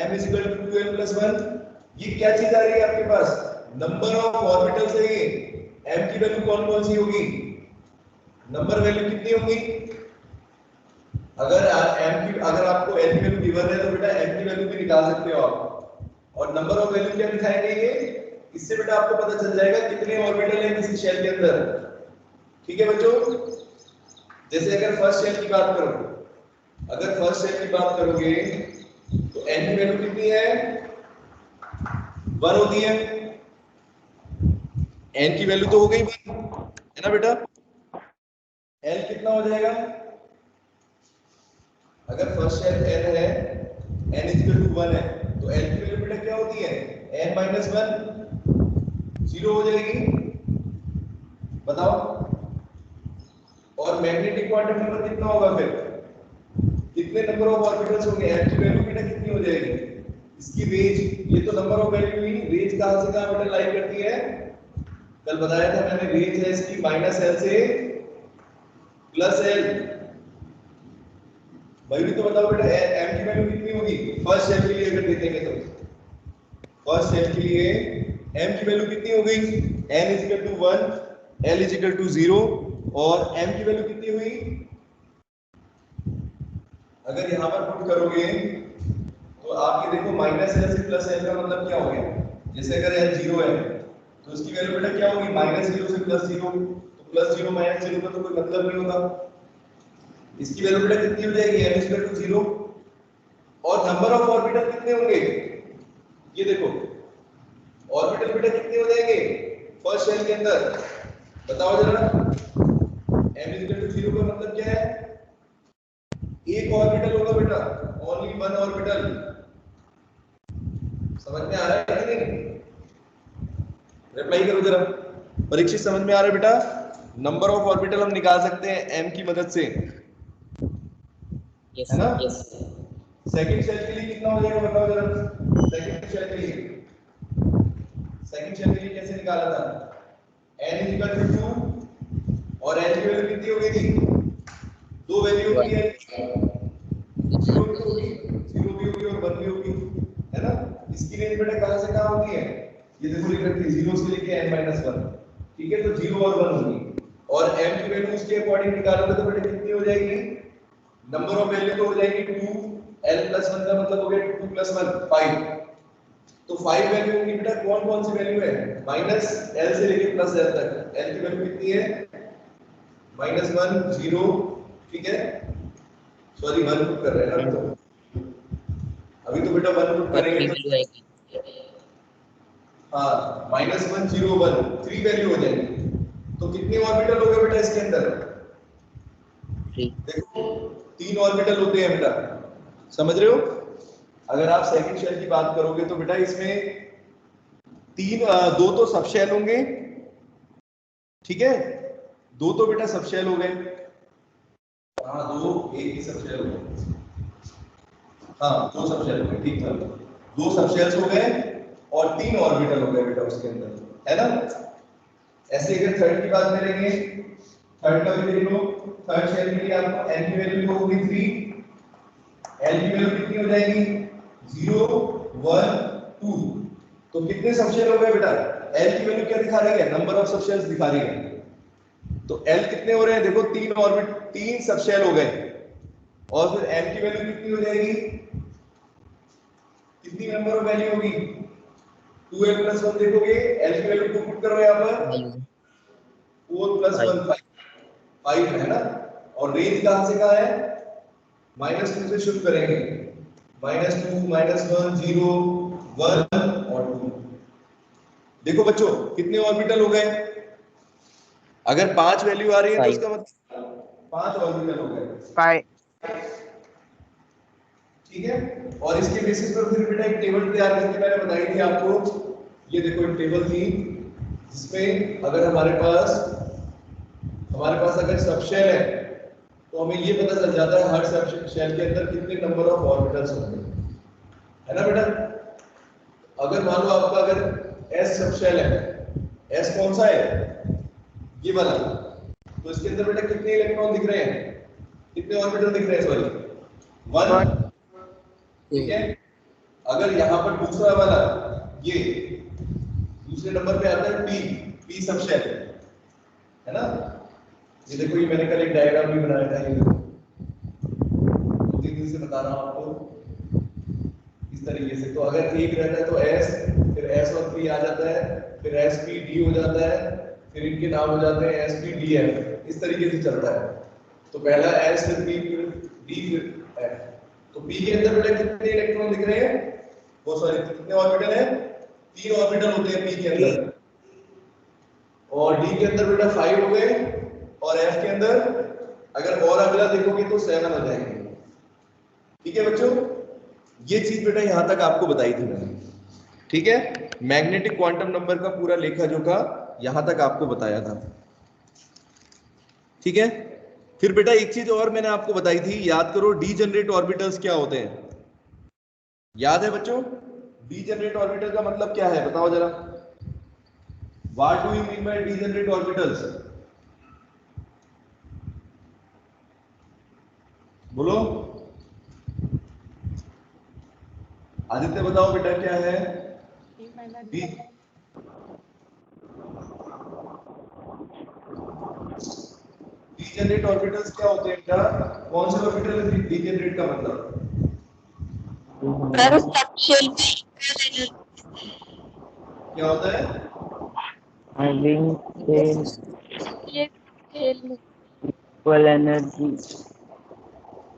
m is equal to 2n plus 1। ये क्या चीज आ रही है आपके पास? नंबर ऑफ ऑर्बिटल्स है ये। m की वैल्यू कौन कौन सी होगी? नंबर वैल्यू कितनी होगी? अगर आपको n की वैल्यू गिवन है तो बेटा m की वैल्यू भी निकाल सकते हो आप। और नंबर ऑफ वैल्यू क्या दिखाएंगे ये? इससे बेटा आपको पता चल जाएगा कितने ऑर्बिटल हैं किसी शेल के अंदर। ठीक है बच्चों, जैसे अगर फर्स्ट शेल की बात करो, अगर फर्स्ट शेल की बात करोगे तो n की वैल्यू कितनी है? 1 होती है। n की वैल्यू तो हो गई 1, है ना बेटा? l कितना हो जाएगा? अगर फर्स्ट शेल n है, n इक्वल टू 1 है, तो l की वैल्यू बेटा क्या होती है? n माइनस 1, 0 हो जाएगी। बताओ। और मैग्नेटिक क्वांटम नंबर कितना होगा फिर? कितने नंबर ऑफ ऑर्बिटल्स होंगे? l की वैल्यू बेटा कितनी हो जाएगी? इसकी रेंज, ये तो नंबर ऑफ वैल्यू हुई, रेंज कहां से कहां बेटा लाई करती है? कल बताया था मैंने, रेंज है इसकी -l से +l। भाई भी तो बताओ बेटा, m की वैल्यू कितनी होगी फर्स्ट शेल के लिए? अगर देखेंगे तो फर्स्ट शेल के लिए m की वैल्यू कितनी हो गई? n is equal to 1, l is equal to 0, और m की वैल्यू कितनी हुई? अगर यहां पर पुट करोगे तो आप ये देखो -l से +l का मतलब क्या हो गया? जैसे अगर l 0 है तो उसकी वैल्यू बेटा क्या होगी? -0 से +0, तो +0 -0 का तो कोई मतलब नहीं होगा। इसकी वैल्यू बेटा कितनी हो जाएगी? m equal to 0। और नंबर ऑफ ऑर्बिटल कितने होंगे? ये देखो, ऑर्बिटल बेटा कितने हो जाएंगे फर्स्ट शेल के अंदर? बताओ जरा। m इक्वल टू 0 का मतलब क्या है? एक ऑर्बिटल होगा बेटा, ओनली वन ऑर्बिटल। समझ में आ रहा है कि नहीं? रिप्लाई करो जरा। परीक्षित समझ में आ रहा है बेटा? नंबर ऑफ ऑर्बिटल हम निकाल सकते हैं m की मदद से, Yes, है ना? yes. सेकंड शेल के लिए कितना हो जाएगा बताओ जरा। सेकंड शेल के लिए, सेकंड शेल के लिए कैसे निकाला था? n is equal to 2 और n की वैल्यू कितनी हो गई थी? दो वैल्यू होगी है, 0 भी होगी, 0 भी होगी और 1 भी होगी, है ना? इसकी रेंज बेटा कहां से कहां होती है? ये देखो लिख रखी है 0 से लेके n-1, ठीक है? तो 0 और 1 होगी। और m की वैल्यू उसके अकॉर्डिंग निकालोगे तो बेटा कितनी हो जाएगी? नंबर ऑफ वैल्यू तो हो जाएगी 2, l + 1 का मतलब हो गया 2 + 1 5। तो 5 वैल्यू होगी बेटा। कौन कौन सी वैल्यू है? -l से लेके +l तक। l की वैल्यू कितनी है? -1, 0, ठीक है? सॉरी 1 पुट कर रहे हैं ना अभी तो बेटा 1 पुट करेंगे तो हाँ, -1, 0, 1 3 वैल्यू हो जाएगी। तो कितनी ऑर्बिटल हो गए बेटा इसके अंदर? देखो 3 ऑर्बिटल होते हैं बेटा, समझ रहे हो? अगर आप सेकंड शेल की बात करोगे तो बेटा इसमें दो तो सब शेल होंगे, ठीक है, दो तो बेटा सब शेल हो गए, हाँ दो, एक ही सब शेल हो गए, हाँ दो सब शेल हो गए, ठीक था, दो सब शेल्स हो गए और 3 ऑर्बिटल हो गए बेटा उसके अंदर, है ना? ऐसे अगर थर्ड की बात करेंगे, थर्ड का भी देख लो, थर्ड शेल के लिए आपको n की वैल्यू होगी 3, l की वैल्यू कितनी हो जाएगी 0 1 2, तो कितने सब शेल हो गए बेटा? l की वैल्यू क्या दिखा रही है? नंबर ऑफ सब शेल्स दिखा रही है, तो l कितने हो रहे हैं? देखो 3 सब शेल हो गए, और फिर m की वैल्यू कितनी हो जाएगी? कितनी नंबर ऑफ वैल्यू होगी? 2l + 1 देखोगे, l की वैल्यू को पुट करो यहाँ पर 4 + 1 5 है ना, और रेंज कहां से कहां है? -2 से शुरू करेंगे, -2 -1 0 1 और 2। देखो बच्चों कितने ऑर्बिटल हो गए? अगर 5 वैल्यू आ रही है तो उसका मतलब 5 ऑर्बिटल हो गए, ठीक है? और इसके बेसिस पर फिर बेटा एक टेबल तैयार करके मैंने बताई थी आपको, ये देखो एक टेबल थी जिसमें अगर हमारे पास अगर सब शेल है तो हमें ये पता चल जाता है हर सब शेल के अंदर कितने नंबर ऑफ ऑर्बिटल्स होंगे, है ना बेटा? अगर मान लो आपका अगर s सब शेल है, s कौन सा है? ये वाला, तो इसके अंदर बेटा कितने इलेक्ट्रॉन दिख रहे हैं? कितने ऑर्बिटल दिख रहे हैं? सॉरी 1, ठीक है? अगर यहाँ पर दूसरा वाला ये दूसरे नंबर पे आता है p सब शेल, है ना? ये देखो, ये मैंने कल एक डायग्राम भी बनाया था, ये देखो 2-3 दिन से बता रहा हूँ आपको इस तरीके से। तो अगर एक रहता है तो s, फिर s और p आ जाता है, फिर spd हो जाता है, फिर इनके नाम हो जाते हैं spdf, इस तरीके से चलता है। तो पहला s, फिर p, फिर d, फिर f। तो p के अंदर बेटा कितने इलेक्ट्रॉन दिख रहे हैं? वो सॉरी कितने ऑर्बिटल हैं? 3 ऑर्बिटल होते हैं p के अंदर, और d के अंदर बेटा 5 हो गए, और f के अंदर अगर और अगला देखोगे तो 7 हो जाएंगे, ठीक है बच्चों? ये चीज बेटा यहां तक आपको बताई थी मैंने, ठीक है? मैग्नेटिक क्वांटम नंबर का पूरा लेखा जोखा यहां तक आपको बताया था, ठीक है? फिर बेटा एक चीज और मैंने आपको बताई थी, याद करो, डीजेनरेट ऑर्बिटल्स क्या होते हैं? याद है बच्चों? डीजेनरेट ऑर्बिटल का मतलब क्या है, बताओ जरा। What do you mean by degenerate orbitals? बोलो, आदित्य बताओ बेटा क्या है डीजेनरेट ऑर्बिटल्स? क्या होते हैं बेटा? कौन से ऑर्बिटल है डीजेनरेट का मतलब? क्या होता है? इक्वल एनर्जी,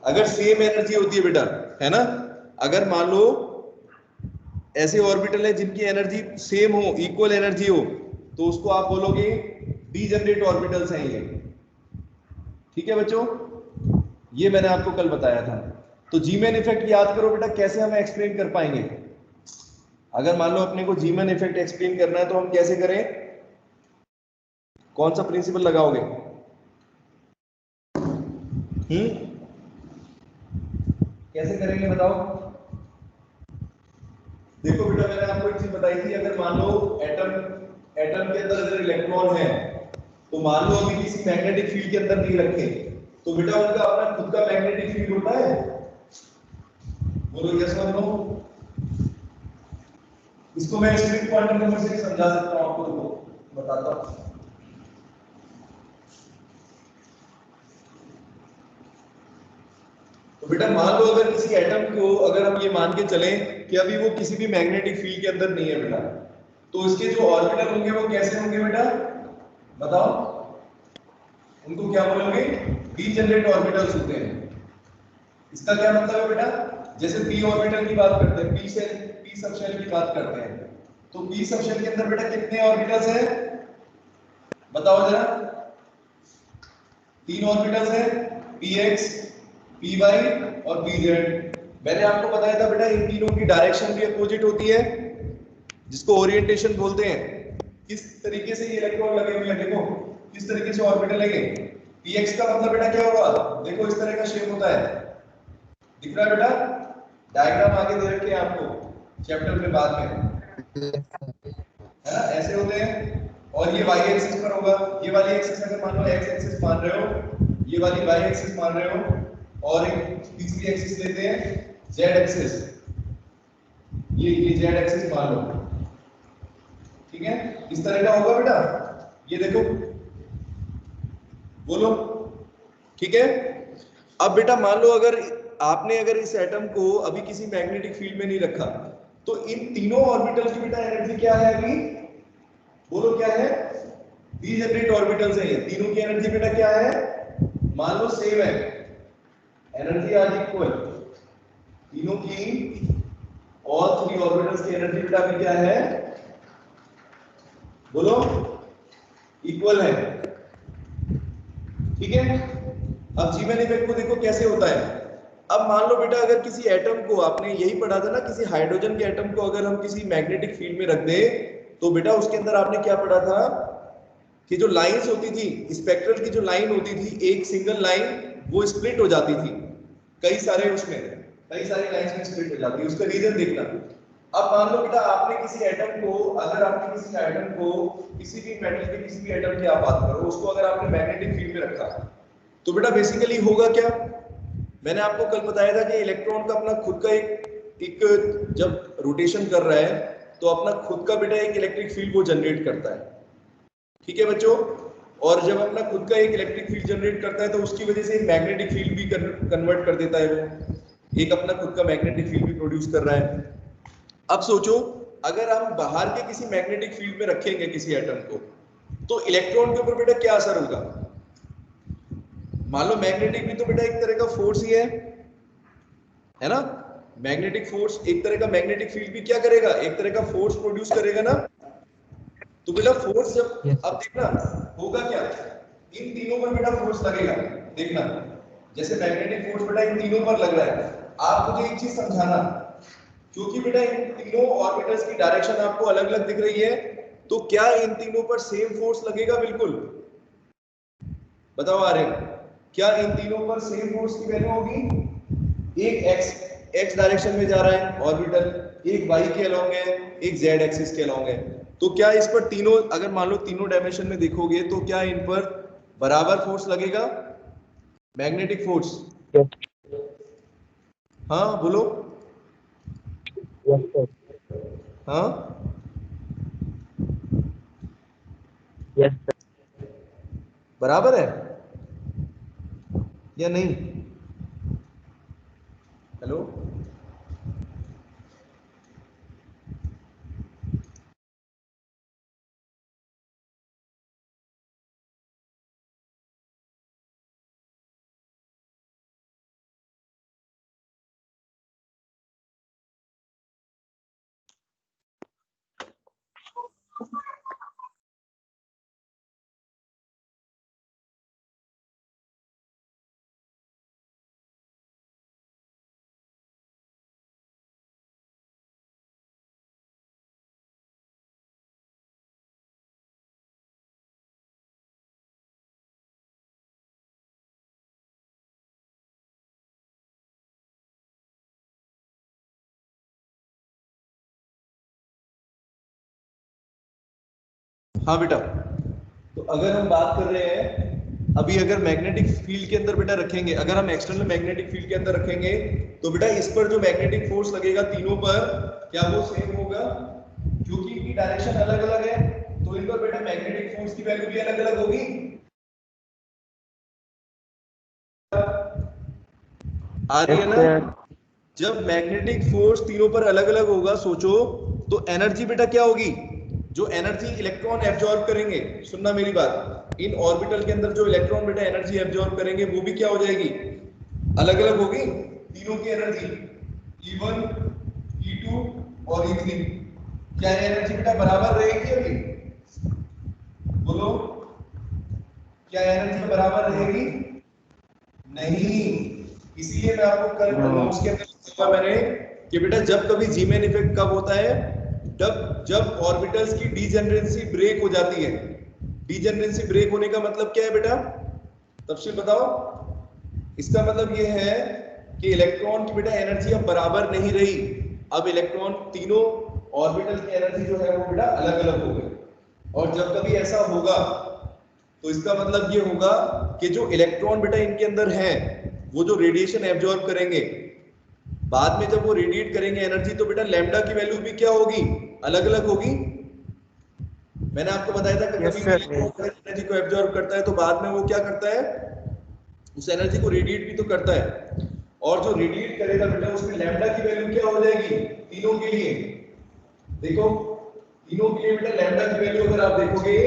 अगर सेम एनर्जी होती है बेटा, है ना? अगर मान लो ऐसे ऑर्बिटल है जिनकी एनर्जी सेम हो, इक्वल एनर्जी हो, तो उसको आप बोलोगे डीजेनरेट ऑर्बिटल्स हैं ये, ठीक है बच्चों? ये मैंने आपको कल बताया था। तो जीमैन इफेक्ट याद करो बेटा, कैसे हम एक्सप्लेन कर पाएंगे? अगर मान लो अपने को जीमैन इफेक्ट एक्सप्लेन करना है तो हम कैसे करें? कौन सा प्रिंसिपल लगाओगे? कैसे करेंगे बताओ? देखो बेटा, मैंने आपको एक चीज बताई थी, अगर मान लो एटम के अंदर अगर इलेक्ट्रॉन है, तो मान लो अभी किसी मैग्नेटिक फील्ड के अंदर नहीं रखे, तो बेटा उनका अपना खुद का मैग्नेटिक फील्ड होता है? बोलो यस और नो। इसको मैं स्ट्रिंग क्वांटम नंबर से समझा सकता हूं आपको, देखो बताता हूं। तो बेटा मान लो अगर किसी एटम को अगर हम ये मान के चलें कि अभी वो किसी भी मैग्नेटिक फील्ड के अंदर नहीं है बेटा, तो इसके जो ऑर्बिटल होंगे वो कैसे होंगे बेटा, बताओ? उनको क्या बोलोगे? डीजेनरेट ऑर्बिटल्स होते हैं। इसका क्या मतलब है बेटा? जैसे p ऑर्बिटल की बात करते हैं, p सब शेल की बात करते हैं, तो p सब शेल के अंदर बेटा कितने ऑर्बिटल्स हैं? बताओ जरा। 3 ऑर्बिटल्स हैं, px py और pz। मैंने आपको बताया था बेटा इन तीनों की डायरेक्शन भी अपोजिट होती है, जिसको ओरिएंटेशन बोलते हैं। किस तरीके से ये इलेक्ट्रॉन लगे हुए हैं, देखो किस तरीके से ऑर्बिटल लगे। px का मतलब बेटा क्या हुआ, देखो इस तरह का शेप होता है, दिख रहा है बेटा, डायग्राम आगे दे रखे हैं आपको चैप्टर में बाद में, है ना, ऐसे होते हैं। और ये y एक्सिस पर होगा, ये वाली एक्सिस अगर मान लो x एक्सिस मान रहे हो, ये वाली y एक्सिस मान रहे हो, और एक तीसरी एक्सिस लेते हैं z एक्सिस, ये z एक्सिस मान लो, ठीक है, इस तरह का होगा बेटा। ये देखो, बोलो, ठीक है। अब बेटा मान लो अगर आपने अगर इस एटम को अभी किसी मैग्नेटिक फील्ड में नहीं रखा, तो इन तीनों ऑर्बिटल की बेटा एनर्जी क्या है अभी, बोलो क्या है, डीजेनरेट ऑर्बिटल्स है ये तीनों की एनर्जी बेटा क्या है, मान लो सेम है, एनर्जी आज इक्वल, तीनों की ऑल थ्री ऑर्बिटल्स की एनर्जी बेटा अभी क्या है, बोलो इक्वल है, ठीक है। अब जीवन इफेक्ट को देखो कैसे होता है। अब मान लो बेटा अगर किसी एटम को, आपने यही पढ़ा था ना, किसी हाइड्रोजन के एटम को अगर हम किसी मैग्नेटिक फील्ड में रख दे, तो बेटा उसके अंदर आपने क्या पढ़ा था कि जो लाइंस होती थी, स्पेक्ट्रल की जो लाइन होती थी, एक सिंगल लाइन वो स्प्लिट हो जाती थी, कई सारे उसमें कई सारी लाइंस में स्प्लिट हो जाती है, उसका रीजन देखना। अब मान लो बेटा आपने किसी एटम को, अगर आपने किसी एटम को, किसी भी मेटल के किसी भी एटम की आप बात करो, उसको अगर आपने मैग्नेटिक फील्ड में रखा, तो बेटा बेसिकली होगा क्या, मैंने आपको कल बताया था कि इलेक्ट्रॉन का अपना खुद का एक जब रोटेशन कर रहा है तो अपना खुद का बेटा एक इलेक्ट्रिक फील्ड वो जनरेट करता है, ठीक है बच्चों। और जब अपना खुद का एक इलेक्ट्रिक फील्ड जनरेट करता है तो उसकी वजह से एक मैग्नेटिक फील्ड भी कन्वर्ट कर देता है, वो एक अपना खुद का मैग्नेटिक फील्ड भी प्रोड्यूस कर रहा है। अब सोचो अगर हम बाहर के किसी मैग्नेटिक फील्ड में रखेंगे किसी एटम को, तो इलेक्ट्रॉन के ऊपर बेटा क्या असर होगा, मान लो मैग्नेटिक भी तो बेटा एक तरह का फोर्स ही है ना, मैग्नेटिक फोर्स एक तरह का, मैग्नेटिक फील्ड भी क्या करेगा, एक तरह का फोर्स प्रोड्यूस करेगा ना। तो बेटा फोर्स जब अब देखना होगा क्या, इन तीनों पर बेटा फोर्स लगेगा, देखना जैसे मैग्नेटिक फोर्स बेटा इन तीनों पर लग रहा है। आप मुझे एक चीज समझाना, क्योंकि बेटा इन तीनों ऑर्बिटल्स की डायरेक्शन आपको अलग अलग दिख रही है, तो क्या इन तीनों पर सेम फोर्स लगेगा, बिल्कुल बताओ आर्यन, क्या इन तीनों पर सेम फोर्स की वैल्यू होगी, एक एक्स डायरेक्शन में जा रहा है ऑर्बिटल, एक वाई के अलोंग है, एक जेड एक्सिस के अलोंग है, तो क्या इस पर तीनों, अगर मान लो तीनों डायमेंशन में देखोगे तो क्या इन पर बराबर फोर्स लगेगा, मैग्नेटिक फोर्स, हाँ बोलो, हाँ बराबर है या नहीं, हेलो हाँ बेटा, तो अगर हम बात कर रहे हैं अभी, अगर मैग्नेटिक फील्ड के अंदर बेटा रखेंगे, अगर हम एक्सटर्नल मैग्नेटिक फील्ड के अंदर रखेंगे, तो बेटा इस पर जो मैग्नेटिक फोर्स लगेगा तीनों पर, क्या वो सेम होगा, क्योंकि इनकी डायरेक्शन अलग अलग है, तो इन पर बेटा मैग्नेटिक फोर्स की वैल्यू भी अलग अलग होगी, आ रही है ना। जब मैग्नेटिक फोर्स तीनों पर अलग अलग होगा, सोचो तो एनर्जी बेटा क्या होगी, जो एनर्जी इलेक्ट्रॉन एब्जॉर्ब करेंगे, सुनना मेरी बात, इन ऑर्बिटल के अंदर जो इलेक्ट्रॉन बेटा एनर्जी एब्जॉर्ब करेंगे वो भी क्या हो जाएगी, अलग अलग होगी, तीनों की एनर्जी E1 E2 और E3, क्या एनर्जी बेटा बराबर रहेगी अभी, बोलो क्या एनर्जी बराबर रहेगी, नहीं, इसीलिए मैं आपको कल नोट्स के अंदर लिखा मैंने कि बेटा जब कभी जीमेन इफेक्ट कब होता है, जब ऑर्बिटल्स की डीजेनरेसी ब्रेक हो जाती है। डीजेनरेसी ब्रेक होने का मतलब क्या है बेटा, तफसील बताओ। इसका मतलब ये है कि इलेक्ट्रॉन की बेटा एनर्जी अब बराबर नहीं रही, अब इलेक्ट्रॉन तीनों ऑर्बिटल की एनर्जी जो है वो बेटा अलग अलग हो गई। और जब कभी ऐसा होगा तो इसका मतलब ये होगा कि जो इलेक्ट्रॉन बेटा इनके अंदर है वो जो रेडिएशन एब्जॉर्ब करेंगे, बाद में जब वो रेडिएट करेंगे एनर्जी, तो बेटा लैम्डा की वैल्यू भी क्या होगी, अलग अलग होगी। मैंने आपको बताया था कि Yes, कभी भी sir. इलेक्ट्रॉन एनर्जी को एब्जॉर्ब करता है तो बाद में वो क्या करता है, उस एनर्जी को रेडिएट भी तो करता है। और जो रेडिएट करेगा बेटा उसमें लैम्डा की वैल्यू क्या हो जाएगी तीनों के लिए। देखो तीनों के लिए बेटा लैम्डा की वैल्यू अगर आप देखोगे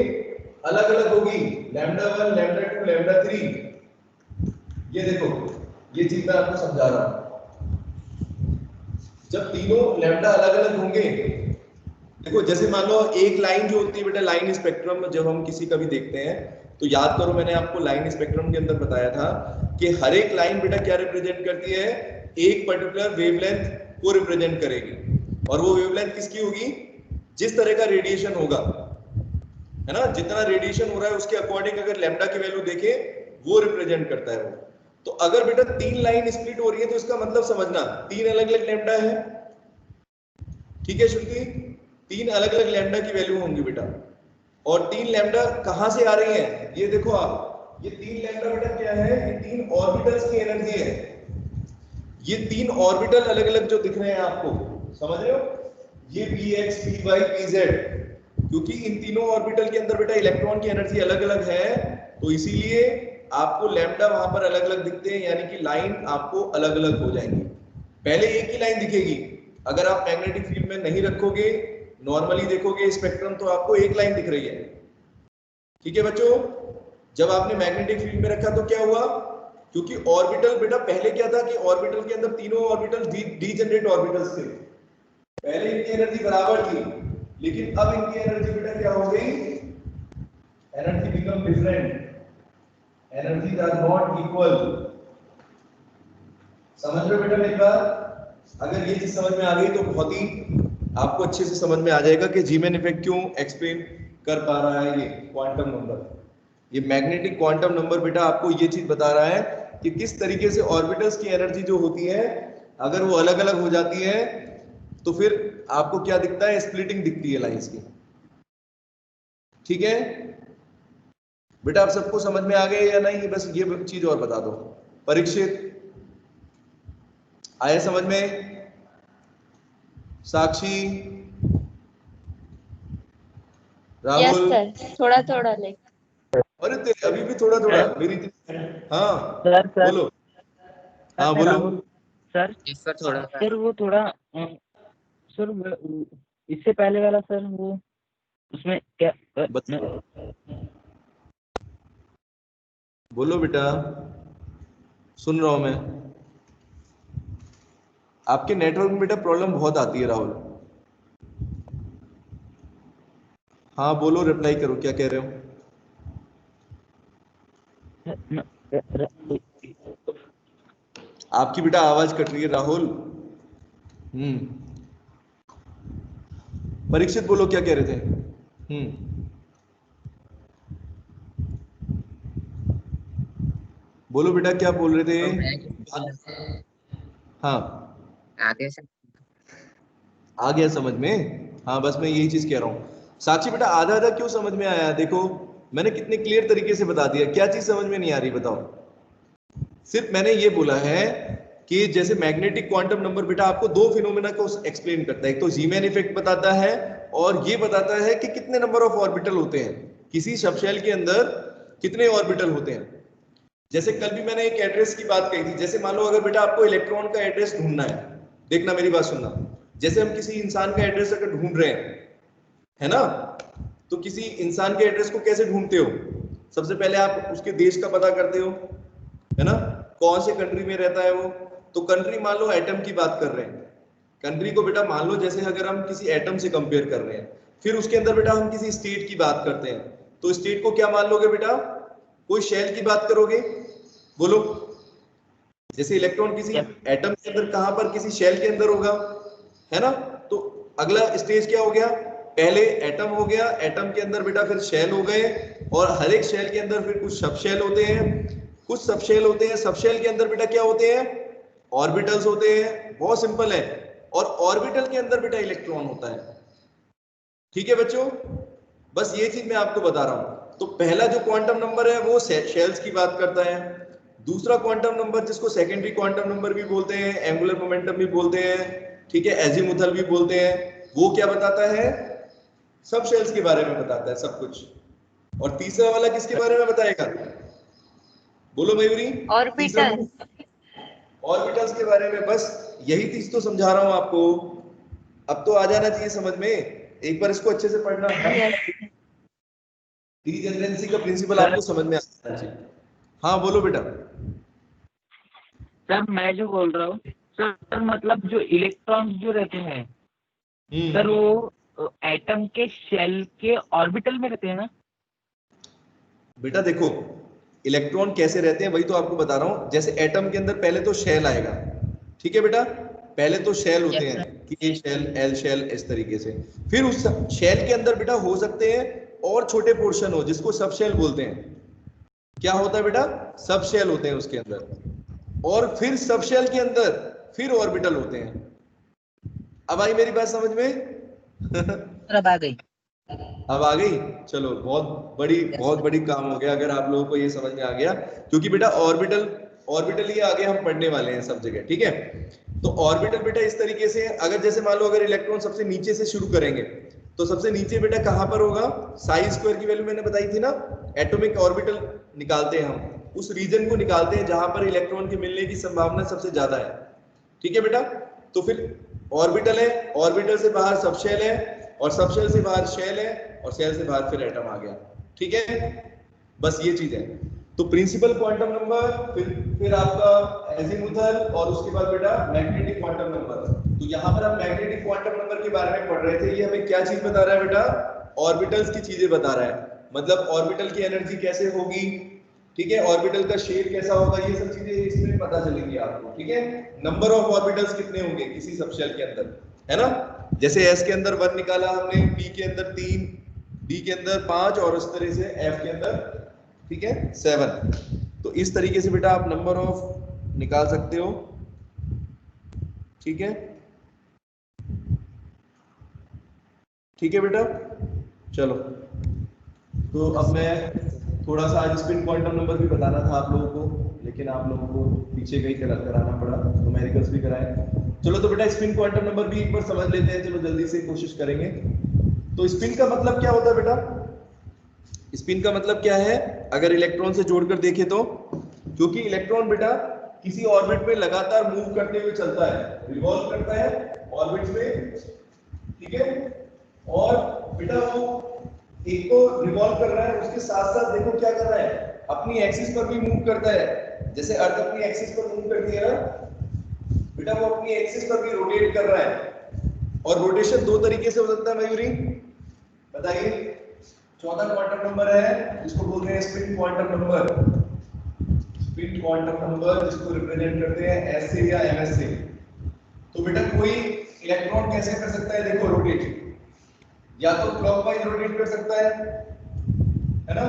अलग अलग होगी, लैम्डा 1, लैम्डा 2, लैम्डा 3। ये देखो ये चीज मैं आपको समझा रहा हूं। जब तीनों लैम्डा अलग अलग होंगे, देखो जैसे मान लो एक लाइन जो होती है बेटा, लाइन स्पेक्ट्रम जब हम किसी का भी देखते हैं तो याद करो मैंने आपको लाइन स्पेक्ट्रम के अंदर बताया था कि हर एक लाइन बेटा क्या रिप्रेजेंट करती है, एक पर्टिकुलर वेवलेंथ को रिप्रेजेंट करेगी। और वो वेवलेंथ किसकी होगी, जिस तरह का रेडिएशन होगा, है ना, जितना रेडिएशन हो रहा है उसके अकॉर्डिंग अगर लैम्डा की वैल्यू देखे वो रिप्रेजेंट करता है वो। तो अगर बेटा तीन लाइन स्प्लिट हो रही है तो इसका मतलब समझना तीन अलग अलग लैम्डा है। ठीक है श्रुति, तीन अलग अलग लैम्डा की वैल्यू होंगी बेटा। और तीन लैम्डा कहां से आ रही है, ये देखो आप, ये तीन लैम्डा बेटा क्या है, ये तीन ऑर्बिटल्स की एनर्जी है। ये तीन ऑर्बिटल अलग अलग जो दिख रहे हैं आपको, समझ रहे हो, ये px py pz, क्योंकि इन तीनों ऑर्बिटल के अंदर बेटा इलेक्ट्रॉन की एनर्जी अलग अलग है, तो इसीलिए आपको लैम्डा वहां पर अलग अलग दिखते हैं, यानी कि लाइन आपको अलग अलग हो जाएंगी। पहले एक ही लाइन दिखेगी, अगर आप मैग्नेटिक फील्ड में नहीं रखोगे, नॉर्मली देखोगे स्पेक्ट्रम तो आपको एक लाइन दिख रही है। ठीक है बच्चों, जब आपने मैग्नेटिक फील्ड में रखा तो क्या हुआ, क्योंकि ऑर्बिटल बेटा पहले क्या था कि ऑर्बिटल के अंदर तीनों ऑर्बिटल डीजेनरेट ऑर्बिटल्स थे, पहले इनकी एनर्जी बराबर थी, लेकिन अब इनकी एनर्जी बेटा क्या हो गई, energy become different, energies are not equal. समझ रहे हो बेटा मेरी बात, अगर ये चीज समझ में आ गई तो बहुत ही आपको अच्छे से समझ में आ जाएगा कि जीमेन इफेक्ट क्यों एक्सप्लेन कर पा रहा है ये क्वांटम नंबर। ये मैग्नेटिक क्वांटम नंबर बेटा आपको ये चीज बता रहा है कि किस तरीके से ऑर्बिटल्स की एनर्जी जो होती है अगर वो अलग अलग हो जाती है तो फिर आपको क्या दिखता है, स्प्लिटिंग दिखती है लाइंस की। ठीक है बेटा, आप सबको समझ में आ गए या नहीं, बस ये चीज और बता दो। परीक्षित आए समझ में, साक्षी, यस राहुल, सर, थोड़ा थोड़ा लाइक। अरे तेरे अभी भी थोड़ा थोड़ा मेरी, हाँ सर बोलो, हाँ बोलो। राहुल सर, इस पर थोड़ा सा सर वो थोड़ा सर इससे पहले वाला सर वो उसमें क्या बोलो बेटा, सुन रहा हूं मैं। आपके नेटवर्क में बेटा प्रॉब्लम बहुत आती है राहुल। हाँ बोलो, रिप्लाई करो, क्या कह रहे हो। आपकी बेटा आवाज कट रही है राहुल। परीक्षित बोलो क्या कह रहे थे। बोलो बेटा क्या बोल रहे थे। हाँ आगे से आ गया समझ में, हाँ बस मैं यही चीज कह रहा हूँ। साक्षी बेटा आधा आधा क्यों समझ में आया, देखो मैंने कितने क्लियर तरीके से बता दिया, क्या चीज समझ में नहीं आ रही बताओ। सिर्फ मैंने ये बोला है कि जैसे मैग्नेटिक क्वांटम नंबर बेटा आपको दो फिनोमेना को एक्सप्लेन करता है, एक तो जीमैन इफेक्ट बताता है और ये बताता है कि कितने नंबर ऑफ ऑर्बिटल होते हैं किसी सबशेल के अंदर, कितने ऑर्बिटल होते हैं। जैसे कल भी मैंने एक एड्रेस की बात कही थी, जैसे मान लो अगर बेटा आपको इलेक्ट्रॉन का एड्रेस ढूंढना है, देखना मेरी बात सुनना, जैसे हम किसी इंसान का एड्रेस अगर ढूंढ रहे हैं, है ना, तो किसी इंसान के एड्रेस को कैसे ढूंढते हो, सबसे पहले आप उसके देश का पता करते हो, है ना, कौन से कंट्री में रहता है वो। तो कंट्री मान लो एटम की बात कर रहे हैं, कंट्री को बेटा मान लो जैसे अगर हम किसी एटम से कंपेयर कर रहे हैं, फिर उसके अंदर बेटा हम किसी स्टेट की बात करते हैं, तो स्टेट को क्या मान लोगे बेटा, कोई शेल की बात करोगे, बोलो जैसे इलेक्ट्रॉन किसी Yes. एटम के अंदर कहां पर किसी शेल के अंदर होगा, है ना। तो अगला स्टेज क्या हो गया, पहले एटम हो गया, एटम के अंदर बेटा फिर शेल हो गए, और हर एक शेल के अंदर फिर कुछ सब शेल होते हैं, कुछ सब शेल होते हैं। सब शेल के अंदर बेटा क्या होते हैं, ऑर्बिटल्स होते हैं। बहुत सिंपल है। और ऑर्बिटल के अंदर बेटा इलेक्ट्रॉन होता है। ठीक है बच्चों, बस ये चीज मैं आपको बता रहा हूं। तो पहला जो क्वांटम नंबर है वो शेल्स की बात करता है। दूसरा क्वांटम नंबर जिसको सेकेंडरी क्वांटम नंबर भी बोलते हैं, एंगुलर मोमेंटम भी बोलते हैं, ठीक है, एजीमुथल भी बोलते हैं, वो क्या बताता है, सब शेल्स के बारे में बताता है सब कुछ। और तीसरा वाला किसके बारे में बताएगा, बोलो मयूरी। ऑर्बिटल। ऑर्बिटल्स के बारे में। बस यही चीज तो समझा रहा हूं आपको। अब तो आ जाना चाहिए समझ में, एक बार इसको अच्छे से पढ़ना। यस। डीजेनरेसी का प्रिंसिपल आपको समझ में आना चाहिए। हाँ बोलो बेटा। सर मैं जो बोल रहा हूँ सर, मतलब जो इलेक्ट्रॉन्स जो रहते हैं सर, वो एटम के शेल के ऑर्बिटल में रहते हैं ना। बेटा देखो इलेक्ट्रॉन कैसे रहते हैं वही तो आपको बता रहा हूं। जैसे एटम के अंदर पहले तो शेल आएगा, ठीक है बेटा, पहले तो शेल होते Yes, हैं कि ए शेल, एल शेल, इस तरीके से। फिर उस शेल के अंदर बेटा हो सकते हैं और छोटे पोर्शन हो जिसको सब शेल बोलते हैं। क्या होता है बेटा, सब शेल होते हैं उसके अंदर, और फिर सब शेल के अंदर फिर ऑर्बिटल होते हैं। अब आई मेरी बात समझ में? अब आ गई। अब आ गई। चलो बहुत बड़ी काम हो गया अगर आप लोगों को ये समझ में आ गया, क्योंकि बेटा ऑर्बिटल ही आगे हम पढ़ने वाले हैं सब जगह, ठीक है। तो ऑर्बिटल बेटा इस तरीके से, अगर जैसे मान लो अगर इलेक्ट्रॉन सबसे नीचे से शुरू करेंगे तो सबसे नीचे बेटा कहां पर होगा, साई स्क्वायर की वैल्यू मैंने बताई थी ना, एटॉमिक ऑर्बिटल निकालते हैं हम, उस रीजन को निकालते हैं जहां पर इलेक्ट्रॉन के मिलने की संभावना सबसे ज्यादा है, ठीक है बेटा। तो फिर ऑर्बिटल है, ऑर्बिटल से बाहर सब शेल है, और सब शेल से बाहर शेल है, और शेल से बाहर फिर एटम आ गया, ठीक है। बस ये चीज है। तो प्रिंसिपल क्वांटम नंबर, फिर आपका एजीमुथल, और उसके बाद बेटा मैग्नेटिक क्वांटम नंबर। तो यहाँ पर हम मैग्नेटिक क्वांटम नंबर के बारे में पढ़ रहे थे। ये हमें क्या चीज बता रहा है बेटा, ऑर्बिटल्स की चीजें बता रहा है। मतलब ऑर्बिटल की एनर्जी कैसे होगी, ठीक है, ऑर्बिटल का शेप कैसा होगा, ये सब चीजें इसमें पता चलेंगी आपको, ठीक है। नंबर ऑफ ऑर्बिटल्स कितने होंगे किसी सबशेल के अंदर, है ना। जैसे एस के अंदर 1 निकाला हमने, पी के अंदर 3, डी के अंदर 5, और उस तरह से एफ के अंदर, ठीक है, 7। तो इस तरीके से बेटा आप नंबर ऑफ निकाल सकते हो, ठीक है। ठीक है बेटा, चलो। तो अब मैं थोड़ा सा आज स्पिन क्वांटम नंबर भी बताना था आप लोगों को, लेकिन आप लोगों को पीछे कहीं कराना पड़ा, न्यूमेरिकल्स भी कराए। चलो तो बेटा स्पिन क्वांटम नंबर भी एक बार समझ लेते हैं, चलो जल्दी से कोशिश करेंगे। तो स्पिन का मतलब क्या होता है बेटा, स्पिन का मतलब क्या है, अगर इलेक्ट्रॉन से जोड़कर देखें तो, क्योंकि इलेक्ट्रॉन बेटा किसी ऑर्बिट में लगातार मूव करते हुए चलता है, रिवॉल्व करता है ऑर्बिट में, ठीक है। और बेटा वो एक तो रिवॉल्व कर रहा है, उसके साथ साथ देखो क्या कर रहा है, अपनी एक्सिस पर भी मूव करता है। जैसे अर्थ अपनी एक्सिस पर मूव करती है ना बेटा, वो अपनी एक्सिस पर भी रोटेट कर रहा है। और रोटेशन दो तरीके से हो सकता है मयूरी, बताइए। चौथा क्वांटम नंबर है जिसको बोलते हैं spin quantum number. Spin quantum number जिसको रिप्रेजेंट करते हैं एस से या एमएस से। तो बेटा कोई इलेक्ट्रॉन कैसे कर सकता है, देखो रोटेट, या तो क्लॉकवाइज रोटेट कर सकता है ना,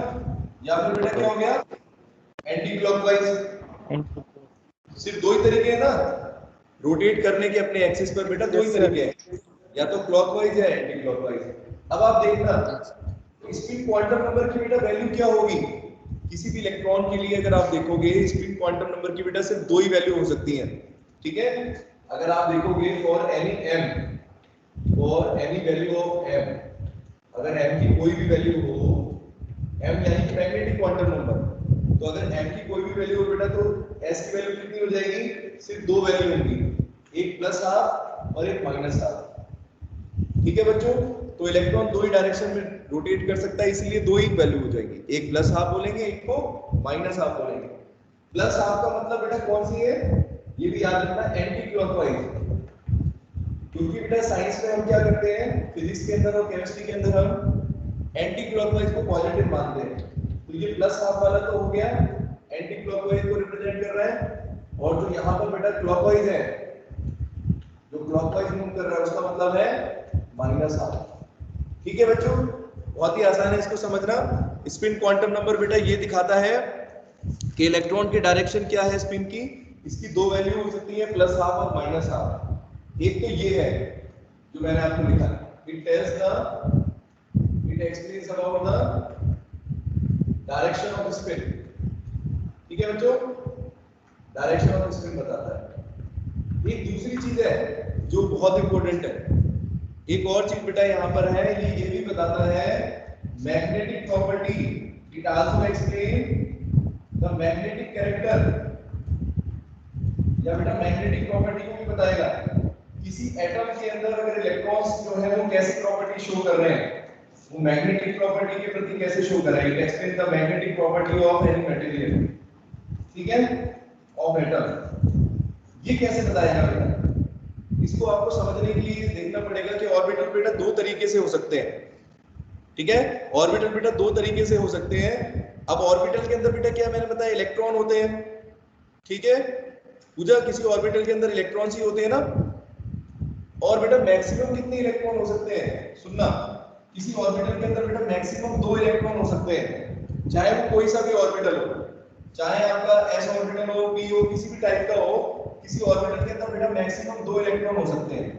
या फिर बेटा क्या हो गया, एंटी क्लॉकवाइज। सिर्फ दो ही तरीके हैं ना रोटेट करने के अपने एक्सिस पर बेटा, दो ही तरीके हैं, या तो क्लॉकवाइज या एंटी क्लॉकवाइज। अब आप देखना स्पिन क्वांटम नंबर की बेटा वैल्यू क्या होगी किसी भी इलेक्ट्रॉन के लिए। अगर आप देखोगे स्पिन क्वांटम नंबर की बेटा सिर्फ दो ही वैल्यू हो सकती हैं, ठीक है। अगर आप देखोगे फॉर एनी एम, और एनी वैल्यू ऑफ एम, अगर m की कोई भी वैल्यू हो, m यानी कि मैग्नेटिक क्वांटम नंबर, तो अगर m की कोई भी वैल्यू हो बेटा तो s की वैल्यू कितनी हो जाएगी, सिर्फ दो वैल्यू होंगी, एक प्लस हाफ और एक माइनस हाफ, ठीक है बच्चों। तो इलेक्ट्रॉन दो ही डायरेक्शन में रोटेट कर सकता है, इसीलिए दो ही वैल्यू हो जाएगी, एक प्लस हाफ बोलेंगे, एक को माइनस हाफ बोलेंगे। प्लस हाफ का मतलब बेटा कौन सी है, ये भी याद रखना, एंटी क्लॉकवाइज। क्योंकि बेटा साइंस में हम क्या करते हैं, फिजिक्स के अंदर और केमिस्ट्री के अंदर हम एंटी क्लॉकवाइज को पॉजिटिव मानते हैं। तो ये प्लस हाफ वाला तो हो गया, एंटी क्लॉकवाइज को रिप्रेजेंट कर रहा है, और जो यहाँ पर बेटा क्लॉकवाइज है, जो क्लॉकवाइज मूव कर रहा है उसका मतलब है -r। ठीक है बच्चों, बहुत ही आसान है इसको समझना। स्पिन क्वांटम नंबर बेटा ये दिखाता है कि इलेक्ट्रॉन की डायरेक्शन क्या है स्पिन की। इसकी दो वैल्यू हो सकती है +12 और -12। एक तो ये है जो मैंने आपको लिखा, it tells the, it explains about the direction off spin. ठीक है बच्चों, डायरेक्शन ऑफ स्पिन बताता है। एक दूसरी चीज है जो बहुत इंपॉर्टेंट है, एक और चीज बेटा यहाँ पर है, ये भी बताता है magnetic property. It also explain the magnetic character, या बेटा मैग्नेटिक प्रॉपर्टी को भी बताएगा। किसी एटम के अंदर अगर इलेक्ट्रॉन्स जो है वो कैसी प्रॉपर्टी शो कर रहे हैं, वो मैग्नेटिक प्रॉपर्टी के प्रति कैसे शो कर रहे हैं। It explain the magnetic property of any material, ठीक है, ऑफ एटम। ये कैसे बताएगा बेटा, इसको आपको समझने के लिए देखना पड़ेगा कि ऑर्बिटल बेटा दो तरीके से हो सकते हैं। ठीक है, ऑर्बिटल बेटा दो तरीके से हो सकते हैं। अब ऑर्बिटल के अंदर बेटा क्या मैंने बताया, इलेक्ट्रॉन होते हैं। ठीक है पूजा, किसी ऑर्बिटल के अंदर इलेक्ट्रॉन्स ही होते हैं ना। और बेटा मैक्सिमम कितने इलेक्ट्रॉन हो सकते हैं, सुनना, किसी ऑर्बिटल के अंदर बेटा मैक्सिमम 2 इलेक्ट्रॉन हो सकते हैं, चाहे वो कोई सा भी ऑर्बिटल हो, चाहे आपका एस ऑर्बिटल हो, पी हो, किसी भी टाइप का हो। किसी ऑर्बिटल के अंदर बेटा मैक्सिमम 2 इलेक्ट्रॉन हो सकते हैं।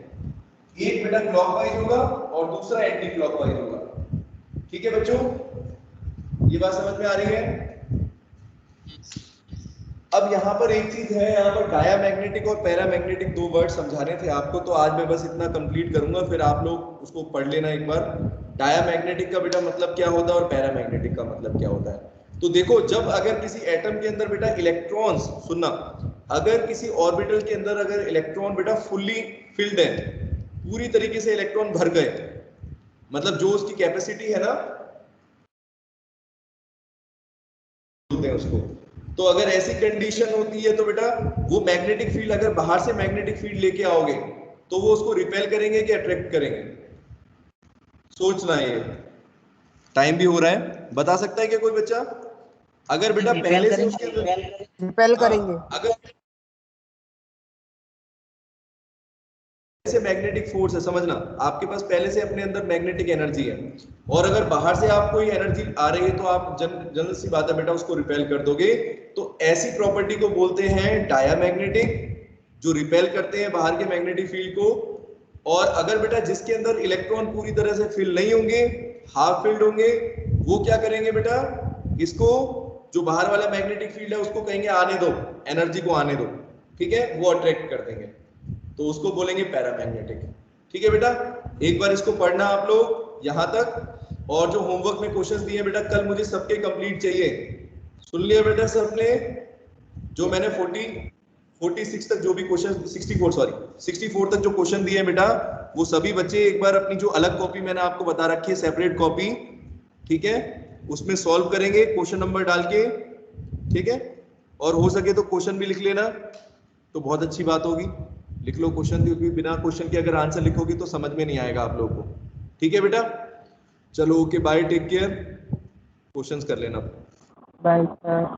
एक बेटा क्लॉकवाइज होगा और दूसरा एंटी क्लॉकवाइज होगा। ठीक है बच्चों, ये बात समझ में आ रही है। अब यहाँ पर एक चीज है, यहाँ पर डायामैग्नेटिक और पैरामैग्नेटिक दो वर्ड समझाने थे आपको, तो आज मैं बस इतना कंप्लीट करूंगा, फिर आप लोग उसको पढ़ लेना एक बार। डायामैग्नेटिक का बेटा मतलब क्या होता है और पैरामैग्नेटिक का मतलब क्या होता है। तो देखो, जब अगर किसी एटम के अंदर बेटा इलेक्ट्रॉन्स, सुनना, अगर किसी ऑर्बिटल के अंदर अगर इलेक्ट्रॉन बेटा फुल्ली फिल्ड है, पूरी तरीके से इलेक्ट्रॉन भर गए, मतलब जो उसकी कैपेसिटी है ना, बोलते हैं उसको। तो अगर ऐसी कंडीशन होती है तो बेटा वो मैग्नेटिक फील्ड, अगर बाहर से मैग्नेटिक फील्ड लेके आओगे तो वो उसको रिपेल करेंगे कि अट्रैक्ट करेंगे, सोचना। ये टाइम भी हो रहा है, बता सकता है कि कोई बच्चा, अगर बेटा पहले से उसके अंदर रिपेल हाँ, करेंगे। अगर से मैग्नेटिक फोर्स है, समझना, आपके पास पहले से अपने अंदर मैग्नेटिक एनर्जी है, और अगर बाहर से आप कोई एनर्जी आ रही है तो आप जनरल सी बात है बेटा उसको रिपेल कर दोगे। तो ऐसी प्रॉपर्टी को बोलते हैं डायामैग्नेटिक, जो रिपेल करते हैं बाहर के मैग्नेटिक फील्ड को। और अगर बेटा जिसके अंदर इलेक्ट्रॉन पूरी तरह से फिल नहीं होंगे, हाफ फिल्ड होंगे, वो क्या करेंगे बेटा, इसको जो बाहर वाला मैग्नेटिक फील्ड है उसको कहेंगे आने दो, एनर्जी को आने दो, ठीक है, वो अट्रैक्ट कर देंगे, तो उसको बोलेंगे पैरामैग्नेटिक। ठीक है बेटा, एक बार इसको पढ़ना आप लोग यहां तक। और जो होमवर्क में क्वेश्चंस दिए बेटा कल मुझे सबके कंप्लीट चाहिए, सुन लिया बेटा सबने। जो मैंने 46 तक जो भी क्वेश्चन, 64 सॉरी 64 तक जो क्वेश्चन दिए बेटा, वो सभी बच्चे एक बार अपनी जो अलग कॉपी मैंने आपको बता रखी है, सेपरेट कॉपी, ठीक है, उसमें सॉल्व करेंगे क्वेश्चन नंबर डाल के। ठीक है, और हो सके तो क्वेश्चन भी लिख लेना, तो बहुत अच्छी बात होगी। लिख लो क्वेश्चन, क्योंकि बिना क्वेश्चन के अगर आंसर लिखोगे तो समझ में नहीं आएगा आप लोगों को। ठीक है बेटा, चलो okay, bye, take care, questions कर लेना। बाय।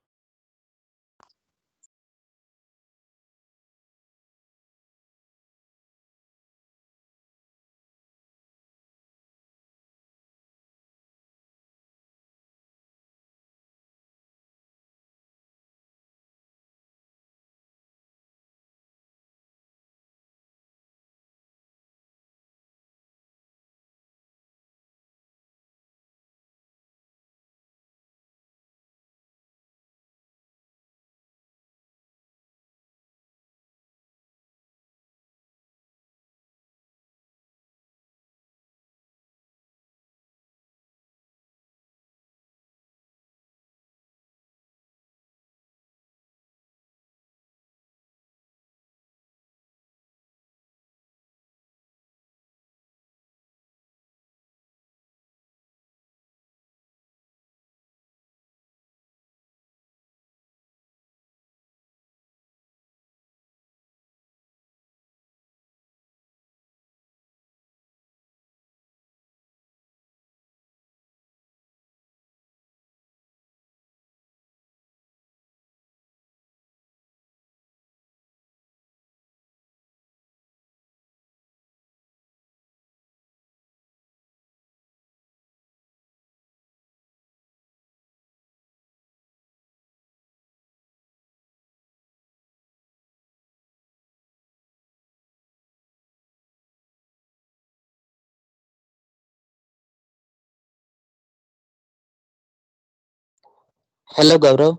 हेलो गौरव।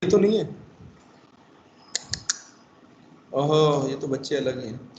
तो नहीं है? ओहो, ये तो बच्चे अलग हैं।